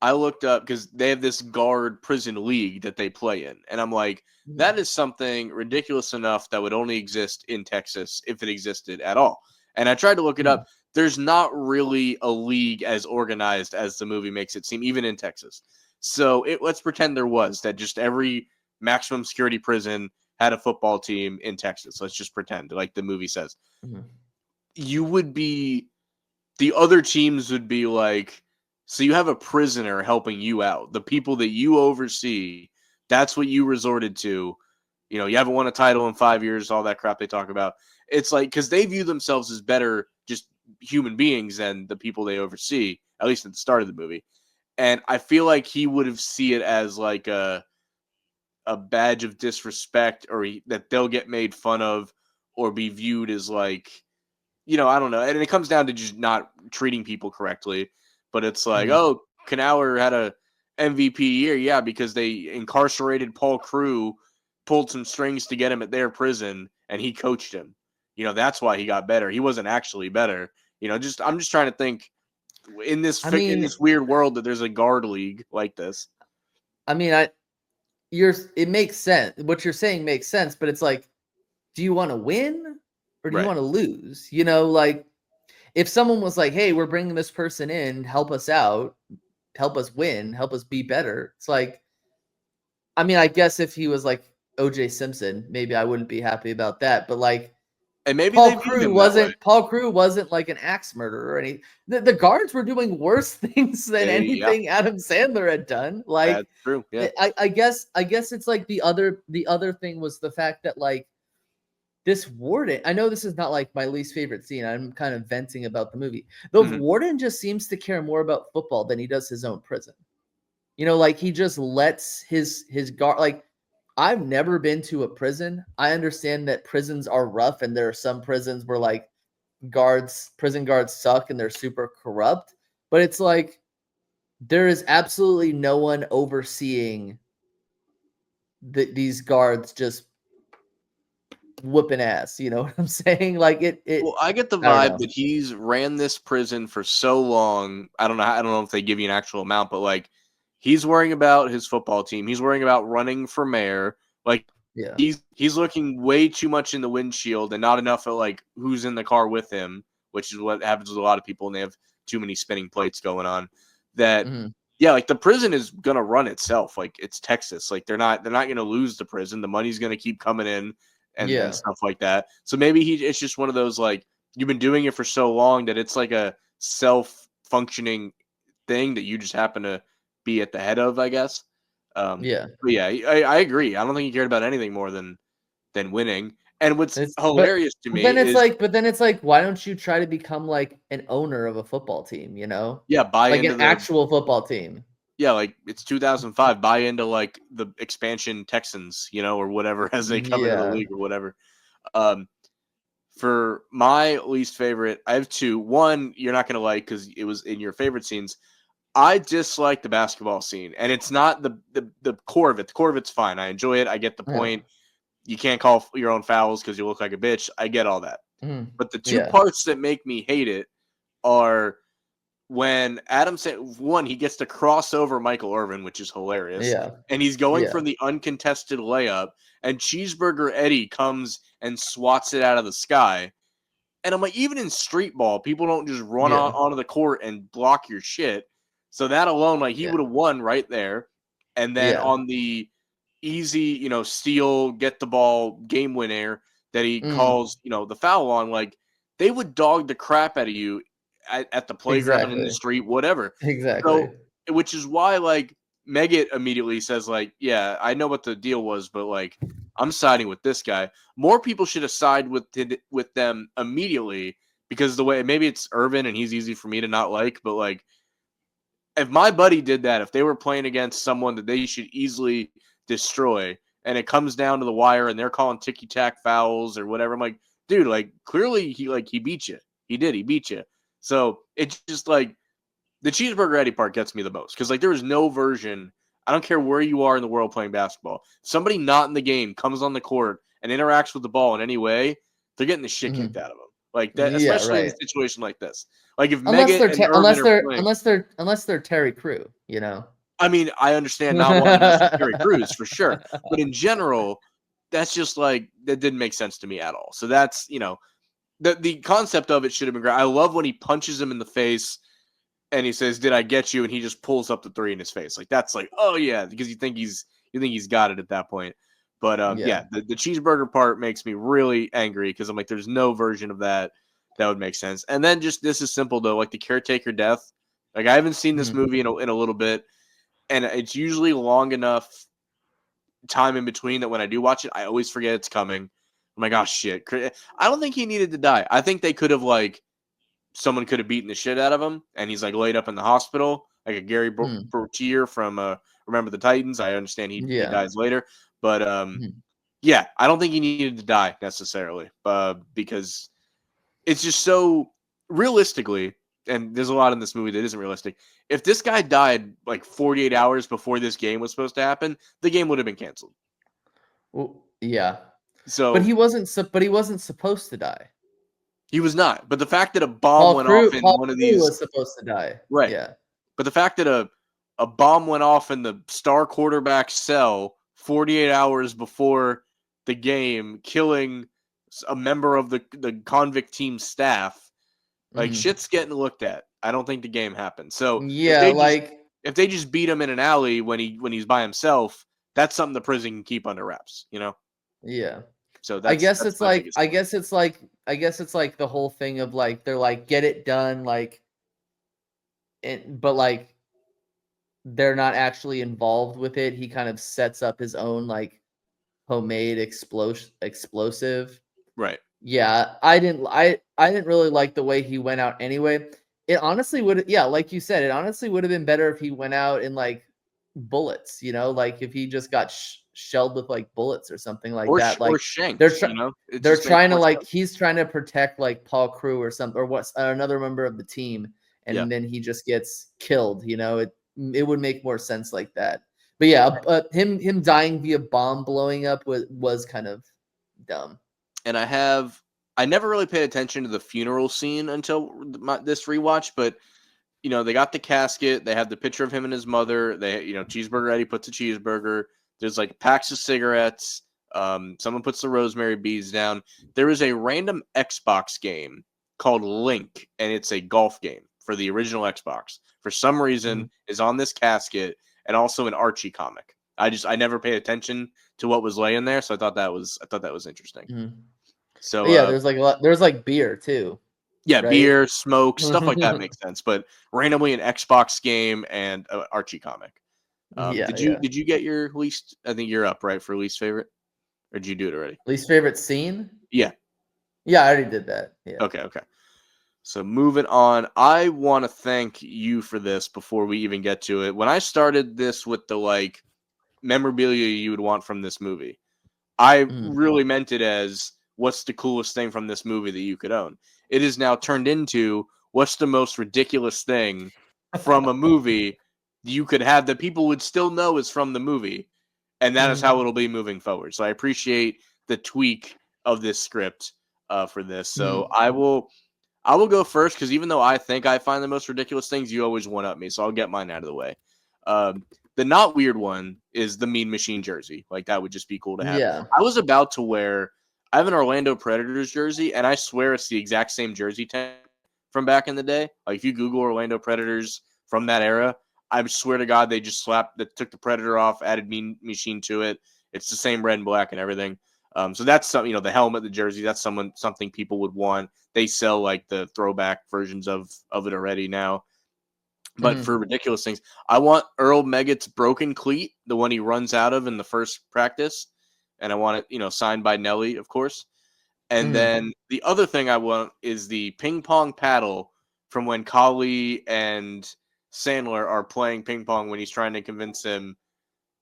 I looked up because they have this guard prison league that they play in, and I'm like, Mhm, that is something ridiculous enough that would only exist in Texas if it existed at all. And I tried to look it mhm, up. There's not really a league as organized as the movie makes it seem, even in Texas. So let's pretend there was that just every maximum security prison had a football team in Texas. Let's just pretend, like the movie says. mhm, You would be the other teams would be like, so you have a prisoner helping you out. The people that you oversee, that's what you resorted to. You know, you haven't won a title in 5 years, all that crap they talk about. It's like, because they view themselves as better, just human beings than the people they oversee, at least at the start of the movie. And I feel like he would have see it as like a badge of disrespect or that they'll get made fun of or be viewed as like I don't know. And it comes down to just not treating people correctly. But it's like, mhm. oh, Knauer had a MVP year, yeah, because they incarcerated Paul Crew, pulled some strings to get him at their prison, and he coached him. That's why he got better. He wasn't actually better. Just I'm just trying to think I in mean this weird world that there's a guard league like this. I mean I you're it makes sense. What you're saying makes sense, but it's like, do you want to win or do you Right. want to lose? You know, like if someone was like, "Hey, we're bringing this person in, help us out, help us win, help us be better." It's like, I mean, I guess if he was like OJ Simpson, maybe I wouldn't be happy about that. But like And maybe they view him that way. Paul Crew wasn't like an axe murderer or any the guards were doing worse things than Yeah, anything Adam Sandler had done. Like that's true. Yeah. I guess it's like the other thing was the fact that like this warden, I know this is not like my least favorite scene. I'm kind of venting about the movie. The Hmm. warden just seems to care more about football than he does his own prison. You know, like he just lets his guard like I've never been to a prison. I understand that prisons are rough and there are some prisons where like prison guards suck and they're super corrupt, but it's like there is absolutely no one overseeing these guards just whooping ass. You know what I'm saying? Like Well, I get the I don't vibe know. that he's ran this prison for so long. I don't know. I don't know if they give you an actual amount, but like he's worrying about his football team. He's worrying about running for mayor. Like Yeah. he's looking way too much in the windshield and not enough at like who's in the car with him, which is what happens with a lot of people, and they have too many spinning plates going on. That Mhm. yeah, like the prison is gonna run itself. Like it's Texas. Like they're not gonna lose the prison. The money's gonna keep coming in and Yeah. stuff like that. So maybe it's just one of those like you've been doing it for so long that it's like a self functioning thing that you just happen to be at the head of, I guess. Yeah. But yeah, I agree. I don't think he cared about anything more than winning. And what's It's hilarious to but me then it's is like why don't you try to become like an owner of a football team, you know? yeah, buy Like into an the actual football team. yeah, like it's 2005. Buy into like the expansion Texans, or whatever as they come into the Yeah. league or whatever. Um, for my least favorite, I have two. One you're not gonna like because it was in your favorite scenes. I dislike the basketball scene, and it's not the core of it. The core of it's fine. I enjoy it. I get the Yeah. point. You can't call your own fouls because you look like a bitch. I get all that. Mhm. But the two Yeah. parts that make me hate it are when Adam said one, he gets to cross over Michael Irvin, which is hilarious, Yeah. and he's going Yeah. from the uncontested layup, and Cheeseburger Eddie comes and swats it out of the sky. And I'm like, even in street ball, people don't just run Yeah. onto the court and block your shit. So that alone, like he Yeah. would have won right there. And then Yeah. on the easy, steal, get the ball, game winner that he Mm. calls, the foul on, like they would dog the crap out of you at the playground, in the Exactly. street, whatever. Exactly. So, which is why, like, Meggett immediately says, like, yeah, I know what the deal was, but like, I'm siding with this guy. More people should have sided with them immediately because the way maybe it's Irvin and he's easy for me to not like, but like if my buddy did that, if they were playing against someone that they should easily destroy, and it comes down to the wire and they're calling ticky tack fouls or whatever, I'm like, dude, like clearly he beat you. He beat you. So it's just like the cheeseburger Eddie part gets me the most because like there is no version. I don't care where you are in the world playing basketball. Somebody not in the game comes on the court and interacts with the ball in any way, they're getting the shit kicked Mhm. out of them. Like that, Yeah, especially in a right. situation like this. Like if Meggett and Irvin are playing, Unless they're Terry Crew, you know? I mean, I understand not wanting to mess with Terry Crews for sure, but in general, that's just like that didn't make sense to me at all. So that's the concept of it should have been great. I love when he punches him in the face and he says, "Did I get you?" and he just pulls up the three in his face. Like that's like, oh yeah, because you think he's got it at that point. But Yeah. yeah, the cheeseburger part makes me really angry because I'm like, there's no version of that would make sense. And then just this is simple though, like the caretaker death. Like I haven't seen this Mhm. movie in a little bit, and it's usually long enough time in between that when I do watch it, I always forget it's coming. I'm like, oh shit! I don't think he needed to die. I think they could have like someone could have beaten the shit out of him, and he's like laid up in the hospital, like a Gary Mm. Bertier from Remember the Titans. I understand he Yeah. dies later, but Mhm. yeah, I don't think he needed to die necessarily, because it's just so realistically, and there's a lot in this movie that isn't realistic. If this guy died like 48 hours before this game was supposed to happen, the game would have been canceled. Well, yeah. So But he wasn't supposed to die. he was not. But the fact that a bomb went off in Paul one of Crew these was supposed to die. right, Yeah. but the fact that a bomb went off in the star quarterback's cell 48 hours before the game, killing a member of the convict team staff, like Mhm. shit's getting looked at. I don't think the game happened. So Yeah, like if they just beat him in an alley when he's by himself, that's something the prison can keep under wraps. yeah. So that's my biggest thing. I guess it's like the whole thing of like they're like get it done like but like they're not actually involved with it. He kind of sets up his own like homemade explosive. Right. Yeah, I didn't really like the way he went out anyway. It honestly would, yeah, like you said, it honestly would have been better if he went out and like bullets, like if he just got shelled with like bullets or something like Or that. or Like they're shanked, it they're just makes trying to more like sense. he's trying to protect like Paul Crew or something or what's another member of the team, Yeah. and then he just gets killed. It would make more sense like that. But yeah, him dying via bomb blowing up was kind of dumb. And I never really paid attention to the funeral scene until this rewatch, but they got the casket, they have the picture of him and his mother, they cheeseburger Eddie puts a cheeseburger, there's like packs of cigarettes, someone puts the rosemary beads down. There is a random Xbox game called Link, and it's a golf game for the original Xbox. For some reason, Mhm. is on this casket, and also an Archie comic. I never paid attention to what was laying there, so I thought that was interesting. Mhm. So But yeah, there's like a lot. There's like beer too, yeah, right? beer, smoke, stuff like that makes sense. But randomly an Xbox game and an Archie comic. Yeah, Did you yeah. did you get your least? I think you're up right for least favorite, or did you do it already? Least favorite scene? Yeah. Yeah, I already did that. Yeah. Okay. Okay. So moving on, I want to thank you for this before we even get to it. When I started this with the like memorabilia you would want from this movie, I Mhm. really meant it as what's the coolest thing from this movie that you could own. It is now turned into what's the most ridiculous thing from a movie you could have that people would still know is from the movie, and that is Mhm. how it'll be moving forward. So I appreciate the tweak of this script for this. So Mhm. I will go first because even though I think I find the most ridiculous things, you always one up me. So I'll get mine out of the way. The not weird one is the Mean Machine jersey. Like that would just be cool to have. Yeah. I was about to wear. I have an Orlando Predators jersey, and I swear it's the exact same jersey type from back in the day. Like if you Google Orlando Predators from that era, I swear to God they just took the Predator off, added Mean Machine to it. It's the same red and black and everything. So that's something, the helmet, the jersey. That's something people would want. They sell like the throwback versions of it already now. But Mhm. for ridiculous things, I want Earl Meggett's broken cleat, the one he runs out of in the first practice, and I want it, signed by Nelly, of course. And Mhm. then the other thing I want is the ping pong paddle from when Collie and Sandler are playing ping pong when he's trying to convince him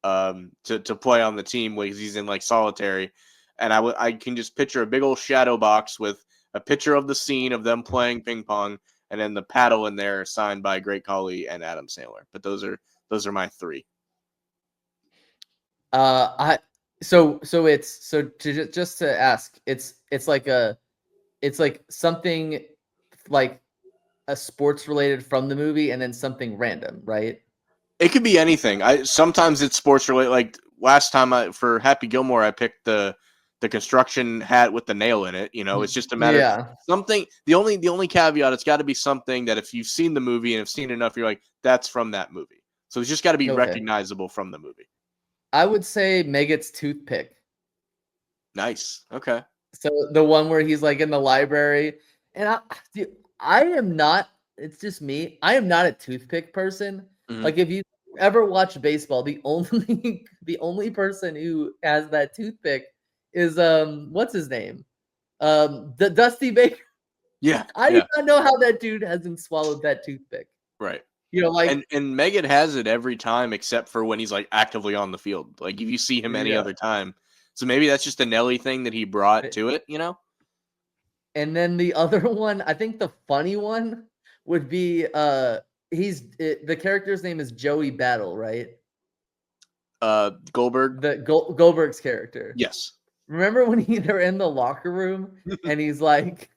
to play on the team when he's in like solitary. And I can just picture a big old shadow box with a picture of the scene of them playing ping pong, and then the paddle in there signed by Great Collie and Adam Sandler. But those are my three. I so it's so to just to ask, it's like something like a sports related from the movie and then something random, right? It could be anything. I sometimes it's sports related. Like last time for Happy Gilmore, I picked the construction hat with the nail in it. It's just a matter Yeah. something. The only caveat, it's got to be something that if you've seen the movie and have seen enough, you're like, that's from that movie. So it's just got to be Okay. recognizable from the movie. I would say Meggett's toothpick. Nice. Okay. So the one where he's like in the library, and dude, I am not. It's just me. I am not a toothpick person. Hmm. Like if you ever watch baseball, the only the only person who has that toothpick is what's his name? The Dusty Baker. Yeah. I do Yeah. not know how that dude hasn't swallowed that toothpick. Right. Like And Megan has it every time except for when he's like actively on the field. Like if you see him any yeah. other time. So maybe that's just a Nelly thing that he brought to it. And then the other one, I think the funny one would be the character's name is Joey Battle, right? Goldberg. The Goldberg's character. Yes. Remember when they're in the locker room and he's like,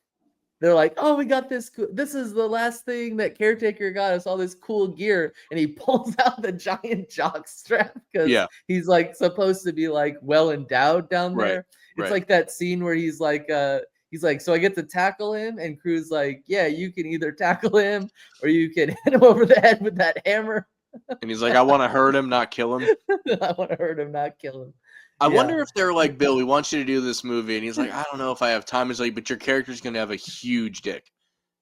they're like, "Oh, we got this. This is the last thing that caretaker got us. All this cool gear." And he pulls out the giant jock strap because Yeah. he's like supposed to be like well endowed down Right. there. It's Right. like that scene where he's like, "So I get to tackle him," and Crew's like, "Yeah, you can either tackle him or you can hit him over the head with that hammer." And he's like, I want to hurt him, not kill him. I want to hurt him, not kill him. I Yeah, wonder if they're like, Bill, we want you to do this movie. And he's like, I don't know if I have time. He's like, but your character's going to have a huge dick.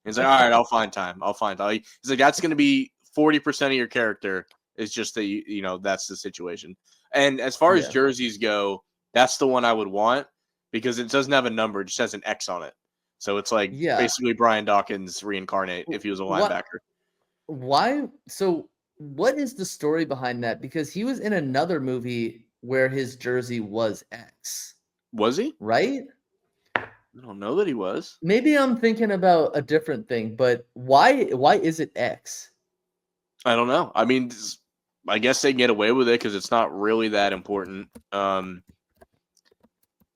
And he's like, all right, I'll find time. I'll find time. He's like, that's going to be 40% of your character. It's just that, that's the situation. And as far as yeah, jerseys go, that's the one I would want because it doesn't have a number. It just has an X on it. So it's like yeah. basically Brian Dawkins reincarnate if he was a What? linebacker. Why? So what is the story behind that? Because he was in another movie where his jersey was X, Was he? right? I don't know that he was. Maybe I'm thinking about a different thing, but why is it X? I don't know. I mean, I guess they can get away with it because it's not really that important.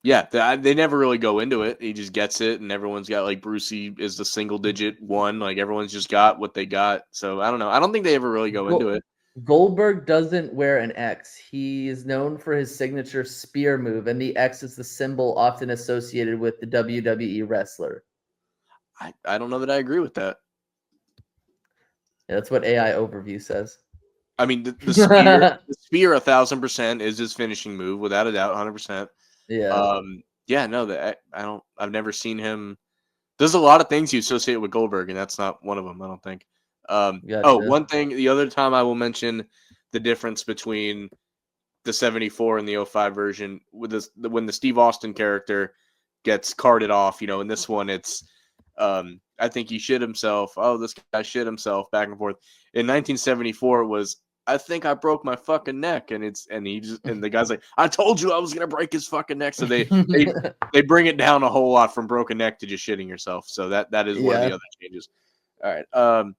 Yeah, they never really go into it. He just gets it, and everyone's got like Brucey is the single digit one. Like everyone's just got what they got. So I don't know. I don't think they ever really go into Go- it. Goldberg doesn't wear an X. He is known for his signature spear move, and the X is the symbol often associated with the WWE wrestler. I don't know that I agree with that. Yeah, that's what AI overview says. I mean, the spear, 1,000% is his finishing move without a doubt, 100%. Yeah, Yeah, no, that I don't. I've never seen him. There's a lot of things you associate with Goldberg, and that's not one of them. I don't think. Oh, gotcha. one thing. The other time I will mention the difference between the 74 and the '05 version with this when the Steve Austin character gets carted off. In this one it's I think he shit himself. Oh, this guy shit himself back and forth. In 1974 it was I think I broke my fucking neck and the guy's like I told you I was going to break his fucking neck. So they bring it down a whole lot from broken neck to just shitting yourself. So that is one of the Yeah, other changes. All right.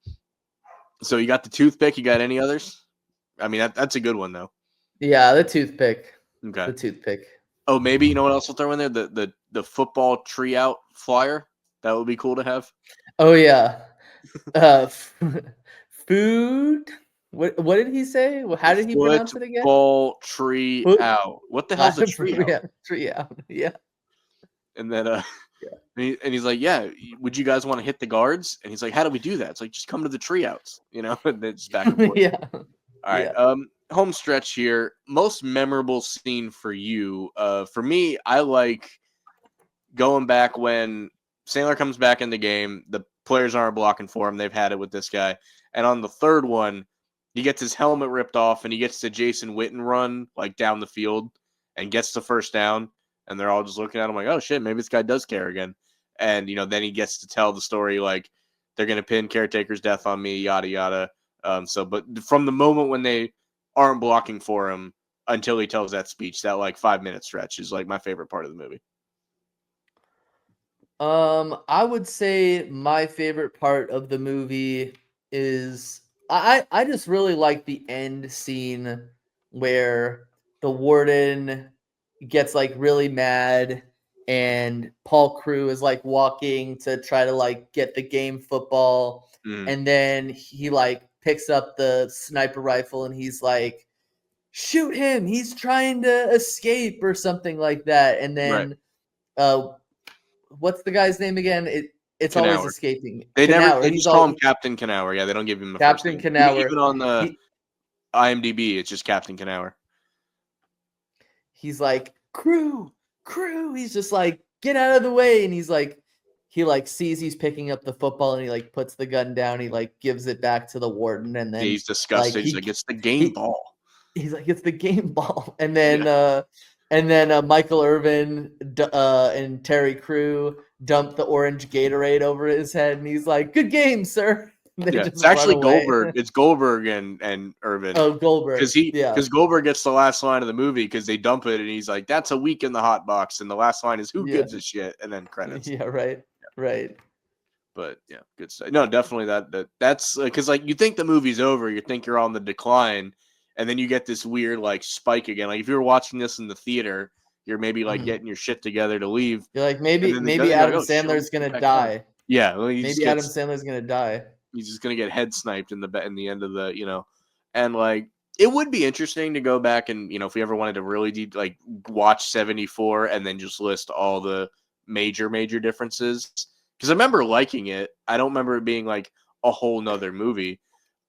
So you got the toothpick, you got any others? I mean that's a good one though. yeah, the toothpick, Okay. the toothpick. Oh, maybe you know what else will throw in there? The football tree out flyer. That would be cool to have. Oh yeah, f food? What did he say? How did he pronounce it again? Football tree Foot out. What the hell's a tree out? yeah, tree out, yeah, And then yeah. and he's like, yeah, would you guys want to hit the guards? And he's like, how do we do that? It's like just come to the tree outs, and then just back and forth. Yeah, All right. yeah. Home stretch here. Most memorable scene for you. For me, I like going back when Sandler comes back in the game, the players aren't blocking for him. They've had it with this guy. And on the third one, he gets his helmet ripped off and he gets the Jason Witten run like down the field and gets the first down. And they're all just looking at him like, oh shit, maybe this guy does care again. And then he gets to tell the story like they're gonna pin caretaker's death on me, yada yada. But from the moment when they aren't blocking for him until he tells that speech, that like 5 minute stretch is like my favorite part of the movie. I would say my favorite part of the movie is I just really like the end scene where the warden gets like really mad and Paul Crew is like walking to try to like get the game football Mm, and then he like picks up the sniper rifle and he's like shoot him, he's trying to escape or something like that, and right. then uh what's the guy's name again? It's always Canower. escaping. They Canower. He's just call him all Captain Canower. Yeah, they don't give him a first Captain name. Even Canower. on the He IMDb, it's just Captain Canower. he's like, crew, crew. He's just like, get out of the way. And he like sees he's picking up the football and he like puts the gun down. He like gives it back to the warden and Yeah, then he's like disgusted. He's like, it's the game he ball. he's like, it's the game ball. Yeah, And then Michael Irvin and Terry Crew dump the orange Gatorade over his head, and he's like, "Good game, sir." And they yeah. just It's run actually away. Goldberg. It's Goldberg and Irvin Oh, Goldberg. Yeah, because Goldberg gets the last line of the movie because they dump it and he's like, "That's a week in the hot box," and the last line is, "Who yeah, gives a shit?" and then credits. yeah. Right, right. But yeah, good stuff. No, definitely that's because like you think the movie's over, you think you're on the decline, and then you get this weird like spike again. Like if you were watching this in the theater, you're maybe like Mhm. getting your shit together to leave, You're like, and maybe then maybe you're like, Adam oh shit, let me Sandler's gonna get back on. die. Yeah, well, he just Maybe Adam gets Sandler's gonna die. he's just gonna get head sniped in the end of and like it would be interesting to go back and if we ever wanted to really deep like watch 74 and then just list all the major differences because I remember liking it. I don't remember it being like a whole nother movie.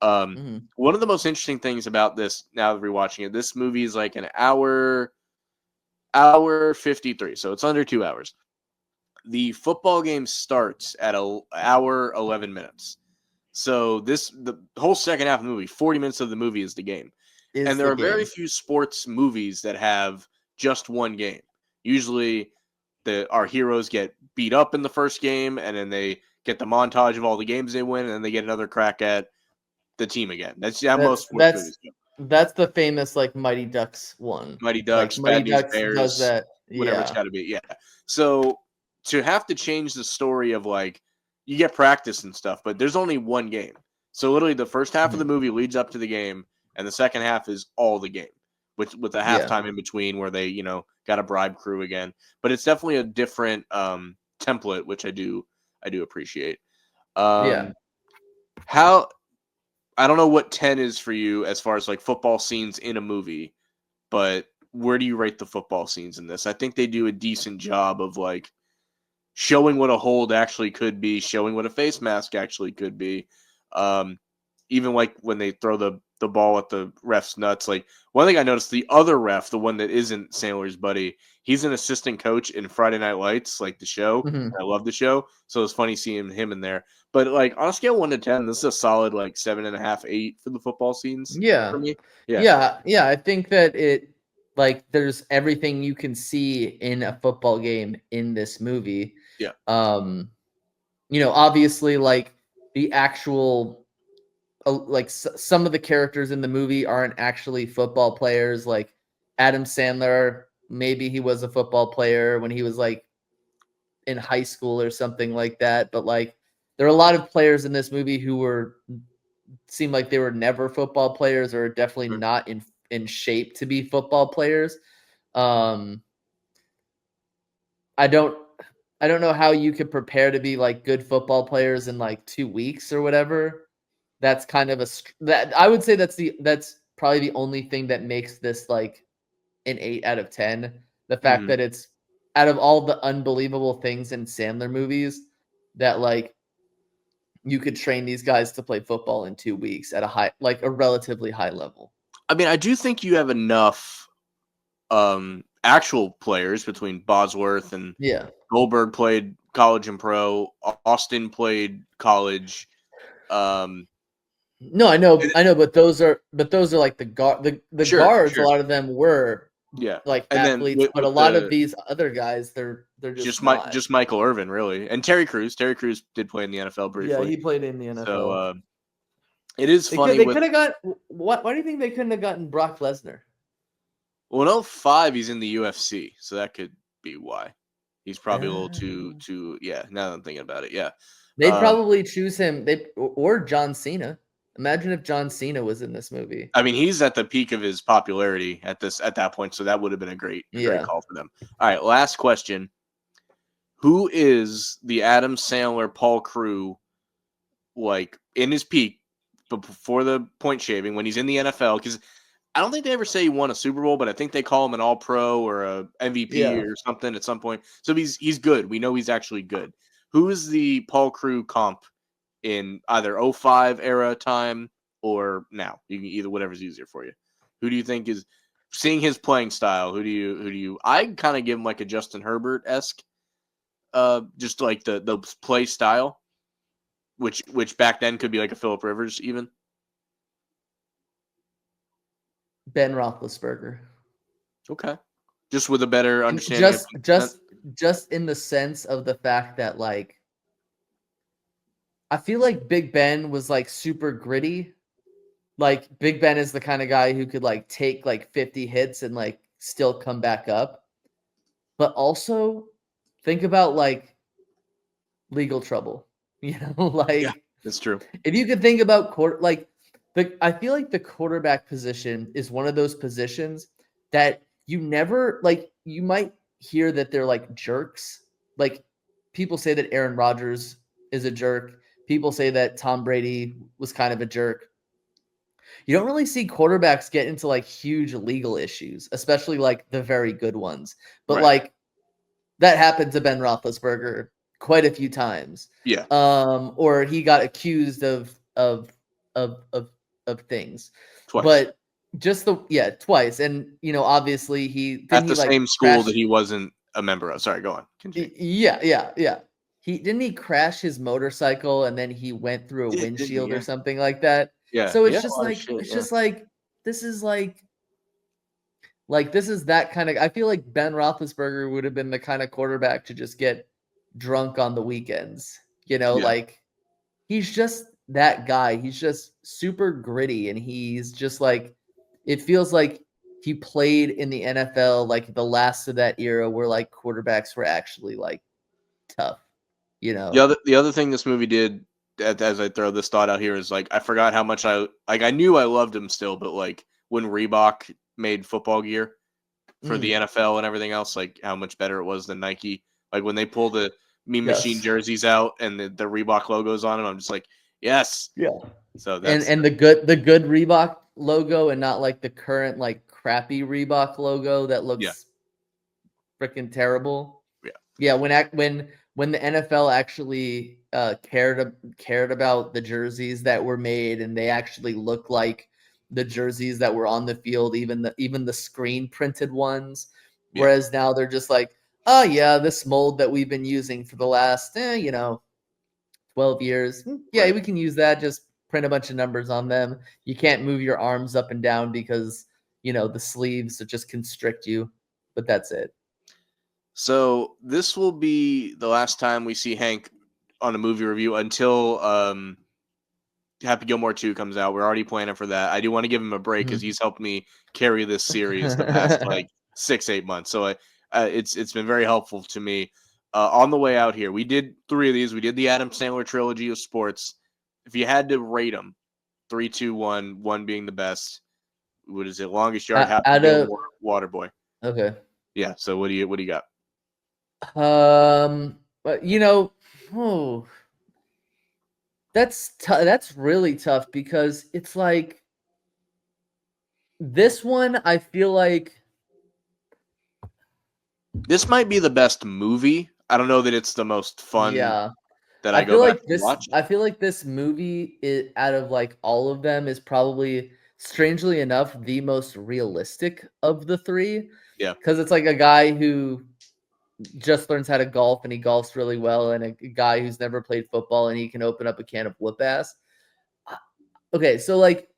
Mhm. One of the most interesting things about this now that rewatching it, this movie is like an hour 53, so it's under 2 hours. The football game starts at a hour 11 minutes. So the whole second half of the movie, 40 minutes of the movie is the game. And Is there the are very game? few sports movies that have just one game. Usually our heroes get beat up in the first game and then they get the montage of all the games they win and then they get another crack at the team again. That's how most That's sports that's movies go. that's the famous like Mighty Ducks one. Mighty Like Ducks, Mighty Bad News Ducks does Bears, that. whatever it's Yeah. got to be. Yeah. So to have to change the story of like you get practice and stuff, but there's only one game. So literally the first half of the Mhm. movie leads up to the game, and the second half is all the game, with a Yeah. halftime in between where they got to bribe crew again. But it's definitely a different template, which I do appreciate. Yeah. Um, how I don't know what 10 is for you as far as like football scenes in a movie, but where do you rate the football scenes in this? I think they do a decent job of like showing what a hold actually could be, showing what a face mask actually could be. Um, Even like when they throw the ball at the ref's nuts. Like one thing I noticed, the other ref, the one that isn't Sandler's buddy, he's an assistant coach in Friday Night Lights, like the show. Mhm. I love the show, so it's funny seeing him in there. But like on a scale of 1 to 10, this is a solid like 7.5, 8 for the football scenes Yeah. for me. Yeah, Yeah. Yeah. I think that there's everything you can see in a football game in this movie. yeah, Obviously, like the actual some of the characters in the movie aren't actually football players. Like Adam Sandler, maybe he was a football player when he was like in high school or something like that. But like there are a lot of players in this movie who seemed like they were never football players or definitely sure. not in shape to be football players. Um, I don't I don't know how you could prepare to be like good football players in like 2 weeks or whatever. That's kind of that I would say that's probably the only thing that makes this like an 8 out of 10. The fact Mhm. that it's out of all the unbelievable things in Sandler movies that like you could train these guys to play football in 2 weeks at a relatively high level. I mean, I do think you have enough actual players between Bosworth and Yeah. Goldberg played college and pro. Austin played college. Um, No, and- I know, but those are like the sure, guards. A sure, lot of them were yeah. like And then athletes, but a with lot of the these other guys, they're just just Mike, not. just Michael Irvin, really, and Terry Crews. Terry Crews did play in the NFL Yeah, briefly, he played in the so NFL. it is They could funny they with could have got what? Why do you think they couldn't have gotten Brock Lesnar? well, in '05 he's in the UFC, so that could be why. He's probably a little Uh, too yeah. Now that I'm thinking about it, yeah. they'd Um, probably choose him. Or John Cena. Imagine if John Cena was in this movie. I mean, he's at the peak of his popularity at that point, so that would have been a great Yeah. call for them. All right, last question: who is the Adam Sandler Paul Crew like in his peak, but before the point shaving when he's in the NFL? Because I don't think they ever say he won a Super Bowl, but I think they call him an All Pro or a MVP Yeah. or something at some point. So he's good. We know he's actually good. Who is the Paul Crew comp in either '05 era time or now? You can either whatever's easier for you. Who do you think is seeing his playing style? Who do you? I kind of give him like a Justin Herbert esque, just like the play style, which back then could be like a Philip Rivers even. Ben Roethlisberger. Okay, just with a better And understanding of just team defense. just just in the sense of the fact that like I feel like Big Ben was like super gritty. Like Big Ben is the kind of guy who could like take like 50 hits and like still come back up. But also think about like legal trouble. Yeah, Like that's true. if you could think about I feel like the quarterback position is one of those positions that you never like. You might hear that they're like jerks. Like people say that Aaron Rodgers is a jerk. People say that Tom Brady was kind of a jerk. You don't really see quarterbacks get into like huge legal issues, especially like the very good ones. But Right. like that happened to Ben Roethlisberger quite a few times. Yeah. Or he got accused of of things. Twice But twice. And obviously at he the like same school crash. that he wasn't a member of. Sorry, go on. Continue. Yeah. He crash his motorcycle and then he went through a Didn't he? windshield or Yeah. something like that. Yeah. So Yeah. A lot of shit. it's Yeah. just like this is like this is that kind of. I feel like Ben Roethlisberger would have been the kind of quarterback to just get drunk on the weekends. Yeah. Like he's just that guy. He's just super gritty, and he's just like, it feels like he played in the NFL, like the last of that era where like quarterbacks were actually like tough, you The know? other thing this movie did, as I throw this thought out here, is like I forgot how much I knew I loved him still, but like when Reebok made football gear for the Mm, NFL and everything else, like how much better it was than Nike. Like when they pull the Mean Machine yes. jerseys out and the Reebok logos on them, I'm just like, yes. Yeah. So And that's the good Reebok logo and not like the current like crappy Reebok logo that yeah, looks freaking terrible. yeah, Yeah, when the NFL actually cared about the jerseys that were made, and they actually looked like the jerseys that were on the field, even the screen printed ones. yeah, Whereas now they're just like, oh yeah, this mold that we've been using for the last 12 years. Yeah, right. we can use that. Just print a bunch of numbers on them. You can't move your arms up and down because the sleeves just constrict you. But that's it. So this will be the last time we see Hank on a movie review until Happy Gilmore 2 comes out. We're already planning for that. I do want to give him a break because Mhm. he's helped me carry this series the past like 6-8 months. So it's been very helpful to me. On the way out here, we did 3 of these. We did the Adam Sandler trilogy of sports. If you had to rate them, 3, 2, 1 being the best. What is it? Longest Yard, Happy Out of Gilmore, Waterboy. okay. Yeah. So what do you got? But oh, that's really tough because it's like this one. I feel like This might be the best movie. I don't know that it's the most fun yeah. that I I go feel back like and this. watch. I feel like this movie, out of like all of them, is probably strangely enough the most realistic of the three Yeah. because it's like a guy who just learns how to golf and he golfs really well, and a guy who's never played football and he can open up a can of whoop ass. Okay, so like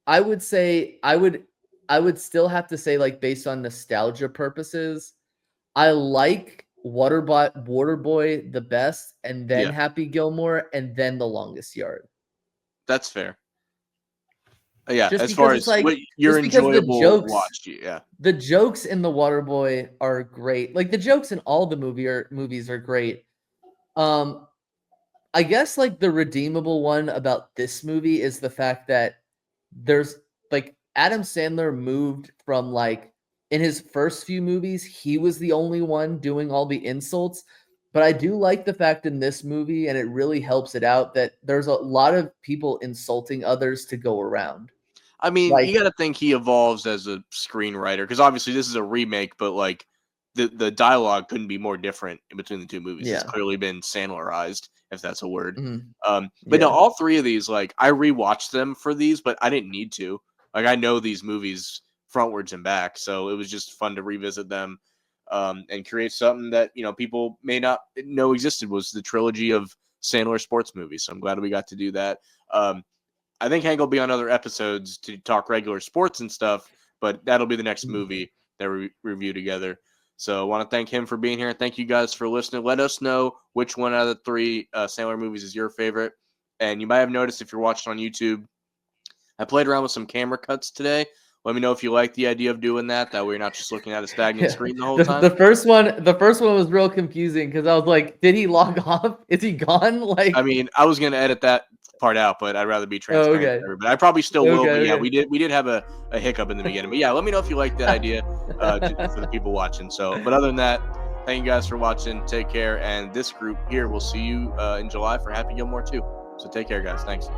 I would say I would still have to say, like, based on nostalgia purposes, I like Waterboy the best, and then Yeah. Happy Gilmore, and then The Longest Yard. That's fair. Yeah, Just as because far it's as what like your just because enjoyable watch, yeah. the jokes in The Waterboy are great. Like, the jokes in all the movies are great. Um, I guess, like, the redeemable one about this movie is the fact that there's like Adam Sandler moved from like in his first few movies, he was the only one doing all the insults. But I do like the fact in this movie, and it really helps it out, that there's a lot of people insulting others to go around. I mean, Like, you got to think he evolves as a screenwriter because obviously this is a remake, but like the dialogue couldn't be more different in between the two movies. It's yeah, clearly been Sandlerized, if that's a word. mhm, But no, yeah, all 3 of these, like I rewatched them for these, but I didn't need to. Like I know these movies frontwards and back, so it was just fun to revisit them and create something that people may not know existed. Was the trilogy of Sandler sports movies. So I'm glad we got to do that. I think Hank will be on other episodes to talk regular sports and stuff, but that'll be the next mhm, movie that we review together. So I want to thank him for being here. Thank you guys for listening. Let us know which one out of the 3 Sandler movies is your favorite. And you might have noticed if you're watching on YouTube, I played around with some camera cuts today. Let me know if you like the idea of doing that. That way you're not just looking at a stagnant yeah. screen the whole The time. first one was real confusing because I was like, did he log off? Is he gone? I Like, mean, I was going to edit that part out, but I'd rather be oh, transparent okay, for everybody. I probably still will, but yeah, okay, we did have a hiccup in the beginning. But yeah, let me know if you like that idea for the okay. people watching. So, but other than that, thank you guys for watching. Take care, and this group here will see you in July for Happy Gilmore 2. So take care, guys. Thanks.